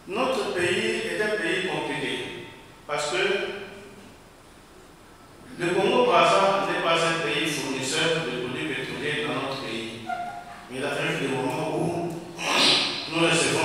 Notre pays est un pays compliqué parce que le Congo-Brazza n'est pas un pays fournisseur de produits pétroliers dans notre pays. Mais il a fallu des moments où nous recevons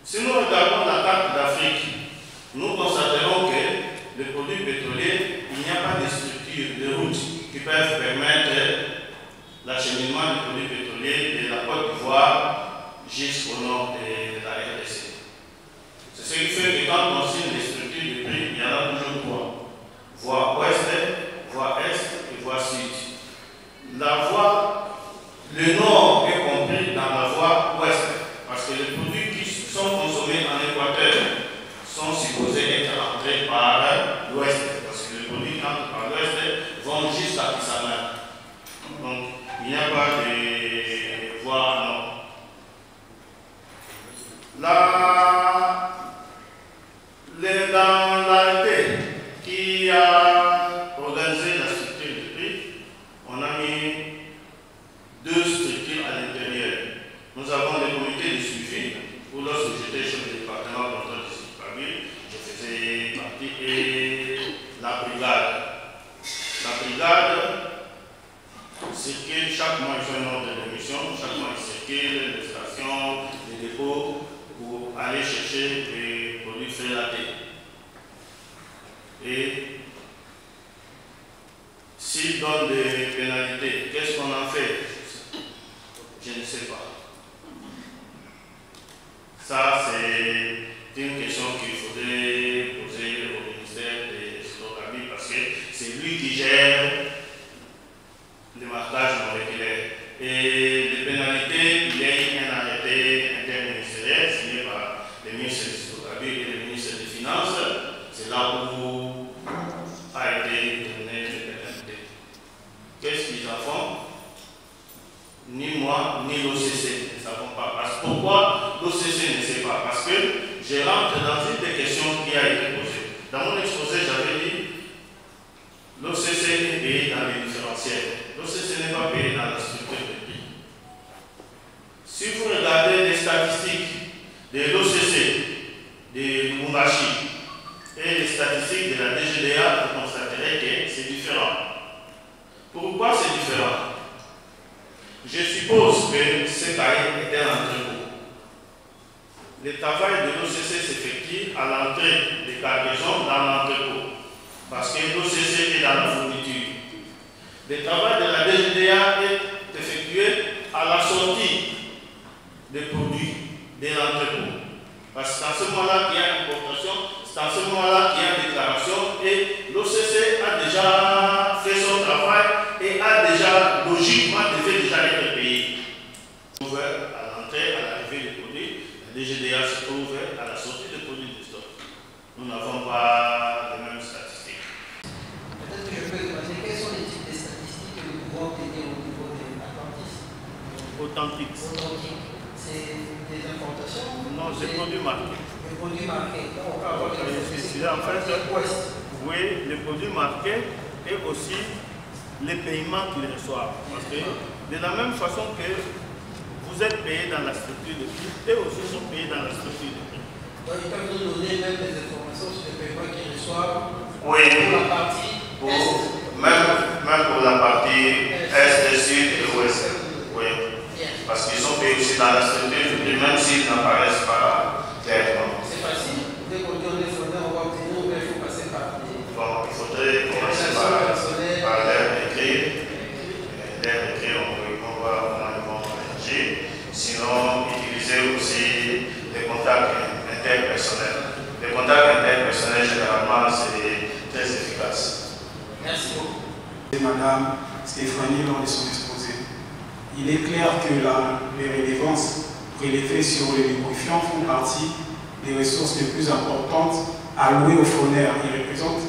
Si nous regardons la carte d'Afrique, nous constaterons que les produits pétroliers, il n'y a pas de structure, de routes qui peuvent permettre l'acheminement des produits pétroliers de la Côte d'Ivoire jusqu'au nord de la RDC. C'est ce qui fait que quand on signe les structures de prix, il y en a toujours trois. Voie ouest, voie est et voie sud. La voie, le nord est compris dans la voie ouest, parce que les produits qui sont consommés en Équateur sont supposés être entrés par l'ouest, parce que les produits qui entrent par l'ouest vont jusqu'à Kissamane. Donc, il n'y a pas de voie nord. Dans l'arrêté qui a organisé la structure de prix, on a mis deux structures à l'intérieur. Nous avons le comité de suivi, où lorsque j'étais chef du département de contrôle des hydrocarbures, je faisais partie, et la brigade. La brigade circule chaque mois, ils ont un ordre de mission, chaque mois ils circulent les stations, les dépôts, pour aller chercher des produits frélatés. Et s'ils donnent des pénalités, qu'est-ce qu'on en fait? Je ne sais pas. Ça, c'est une question qu'il faudrait poser au ministère des hydrocarbures parce que c'est lui qui gère le marquage moléculaire. Et les pénalités, il y a eu un arrêté interministériel signé par le ministre des hydrocarbures et le ministre des Finances. C'est là où a été donné les pénalités. Qu'est-ce qu'ils en font? Ni moi, ni l'OCC ne savons pas. Pourquoi l'OCC ne sait pas? Parce que je rentre dans une des questions qui a été posée. Dans mon exposé, j'avais dit l'OCC est payé dans les différentiels. L'OCC n'est pas payé dans la structure de prix. Si vous regardez les statistiques de l'OCC, de Lumumbashi, et les statistiques de la DGDA, vous constaterez que c'est différent. Pourquoi c'est différent? Je suppose que ce cahier était un entrepôt. Le travail de l'OCC s'effectue à l'entrée des cargaisons dans l'entrepôt, parce que l'OCC est dans la fourniture. Le travail de la DGDA est effectué à la sortie des produits de l'entrepôt. Parce qu'en ce moment-là, il y a importation, c'est en ce moment-là qu'il y a déclaration et l'OCC a déjà fait son travail et a déjà, logiquement, devait déjà être payé. Ouvert à l'entrée, à l'arrivée des produits, la DGDA se trouve à la sortie des produits de stock. Nous n'avons pas les mêmes statistiques. Peut-être que je peux demander quels sont les types de statistiques que nous pouvons obtenir au niveau des Atlantis? Authentiques. C'est des importations? Non, c'est produits marqués. Les produits marqués. Donc, on peut avoir des en fait, oui, les produits marqués et aussi les paiements qu'ils reçoivent. Parce que de la même façon que vous êtes payé dans la structure de prix, eux aussi sont payés dans la structure de prix. Donc, ils peuvent nous donner même des informations sur les paiements qu'ils reçoivent oui, pour la partie est. Même pour la partie est, sud et ouest. Oui. Parce qu'ils sont payés aussi dans la structure, même s'ils n'apparaissent pas clairement. C'est facile. Dès qu'on dit on est fondé, on va obtenir, mais il faut passer par des... Bon, il faudrait commencer par l'air écrit. L'air écrit, on va mélanger. Sinon, utiliser aussi les contacts interpersonnels. Les contacts interpersonnels, généralement, c'est très efficace. Merci beaucoup. Madame Stéphanie, lors de son exposé, il est clair que les redevances prélevées sur les lubrifiants font partie des ressources les plus importantes allouées aux fondaires. Ils représentent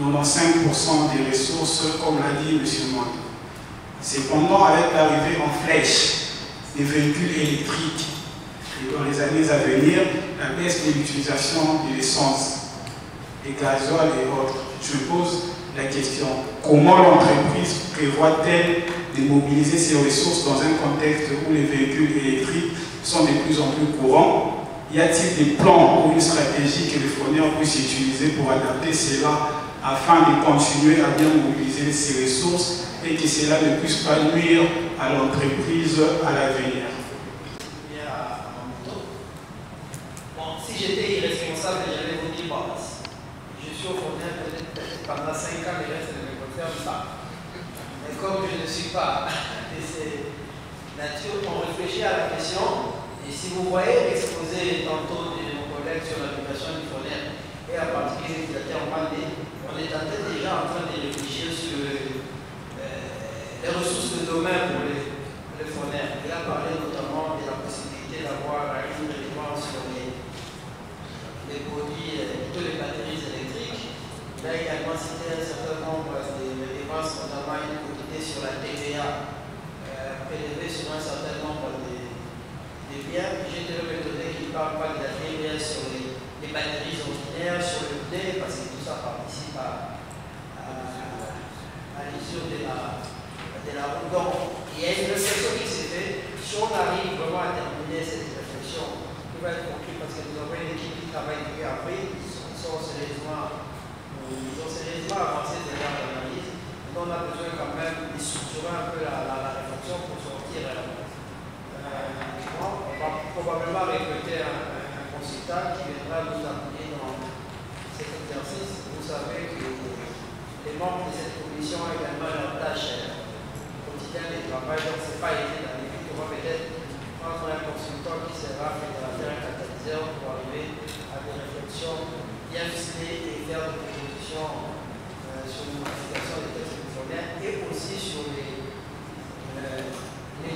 95% des ressources, comme l'a dit M. Monde. Cependant, avec l'arrivée en flèche des véhicules électriques et dans les années à venir, la baisse de l'utilisation de l'essence, des gasoil et autres, je pose la question, comment l'entreprise prévoit-elle de mobiliser ces ressources dans un contexte où les véhicules électriques sont de plus en plus courants? Y a-t-il des plans ou une stratégie que les fournisseurs puissent utiliser pour adapter cela afin de continuer à bien mobiliser ces ressources et que cela ne puisse pas nuire à l'entreprise à l'avenir? Bon, si j'étais irresponsable, j'allais vous dire, bon, je suis au Foner peut-être pendant 5 ans, les restes ne me concernent pas. Mais comme je ne suis pas de ces natures, on réfléchit à la question. Et si vous voyez l'exposé tantôt de nos collègues sur l'application du Foner, et en particulier les utilisateurs Mandé, on est déjà en train de réfléchir sur les ressources de domaine pour les Foner. Il a parlé notamment de la possibilité d'avoir une référence sur les produits, plutôt les batteries électriques. Il a également cité un certain nombre de dépenses, notamment une quotité sur la TVA prélevée sur un certain nombre de biens. J'ai été étonné qu'il ne parle pas de la TVA sur les batteries ordinaires, sur le blé, parce que tout ça participe à l'issue de la route. Donc, il y a une réflexion qui s'est faite. Si on arrive vraiment à terminer cette réflexion, qui va être conclue parce que nous avons une équipe qui travaille depuis après, ils sont sérieusement avancés dans l'analyse. Donc, on a besoin quand même de structurer un peu la réflexion pour sortir. On va probablement recruter un consultant qui viendra nous appuyer dans cet exercice. Vous savez que les membres de cette commission ont également leur tâche quotidienne de travail, donc ce n'est pas évident. On va peut-être prendre un consultant qui sera fédérateur, un catalyseur pour arriver à des réflexions bien ficelées et faire des propositions sur une modification des textes du Foner et aussi sur les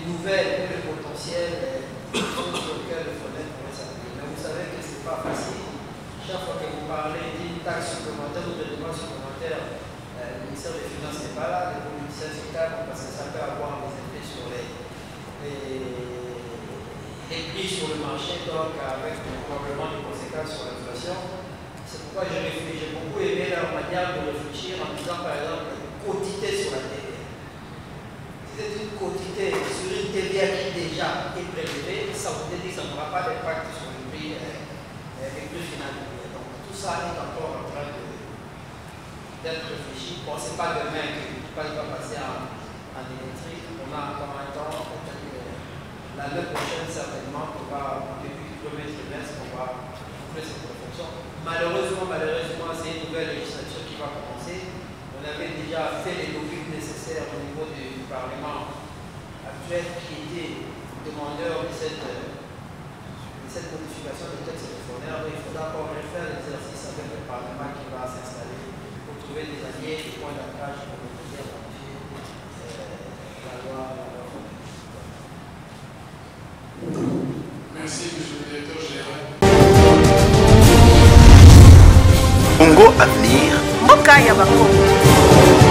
nouvelles, les potentiels sur lesquelles le Foner pourrait s'appuyer. Mais vous savez que ce n'est pas facile. Chaque fois que vous parlez d'une taxe supplémentaire ou de dépenses supplémentaires, le ministère des Finances n'est pas là, les politiciens se calment parce que ça peut avoir des effets sur les prix sur le marché, donc avec probablement des conséquences sur l'inflation. C'est pourquoi j'ai beaucoup aimé leur manière de réfléchir en disant par exemple une quotité sur la TVA. Si c'est une quotité sur une TVA qui déjà est prélevée, ça vous dit que ça n'aura pas d'impact sur le prix final. Donc tout ça est encore en train d'être réfléchi. Bon, ce n'est pas demain que tout va passer en électrique. On a encore un temps, l'année prochaine certainement, depuis le premier trimestre, on va faire cette réflexion. Malheureusement, c'est une nouvelle législature qui va commencer. On avait déjà fait les logiques nécessaires au niveau du Parlement actuel qui était demandeur de cette modification du texte du Foner. Il faudra encore refaire l'exercice avec le Parlement qui va s'installer pour trouver des alliés, des points d'ancrage pour nous aider à modifier la loi. Merci, monsieur le directeur général. Congo Avenir. Mokaya Bakongo.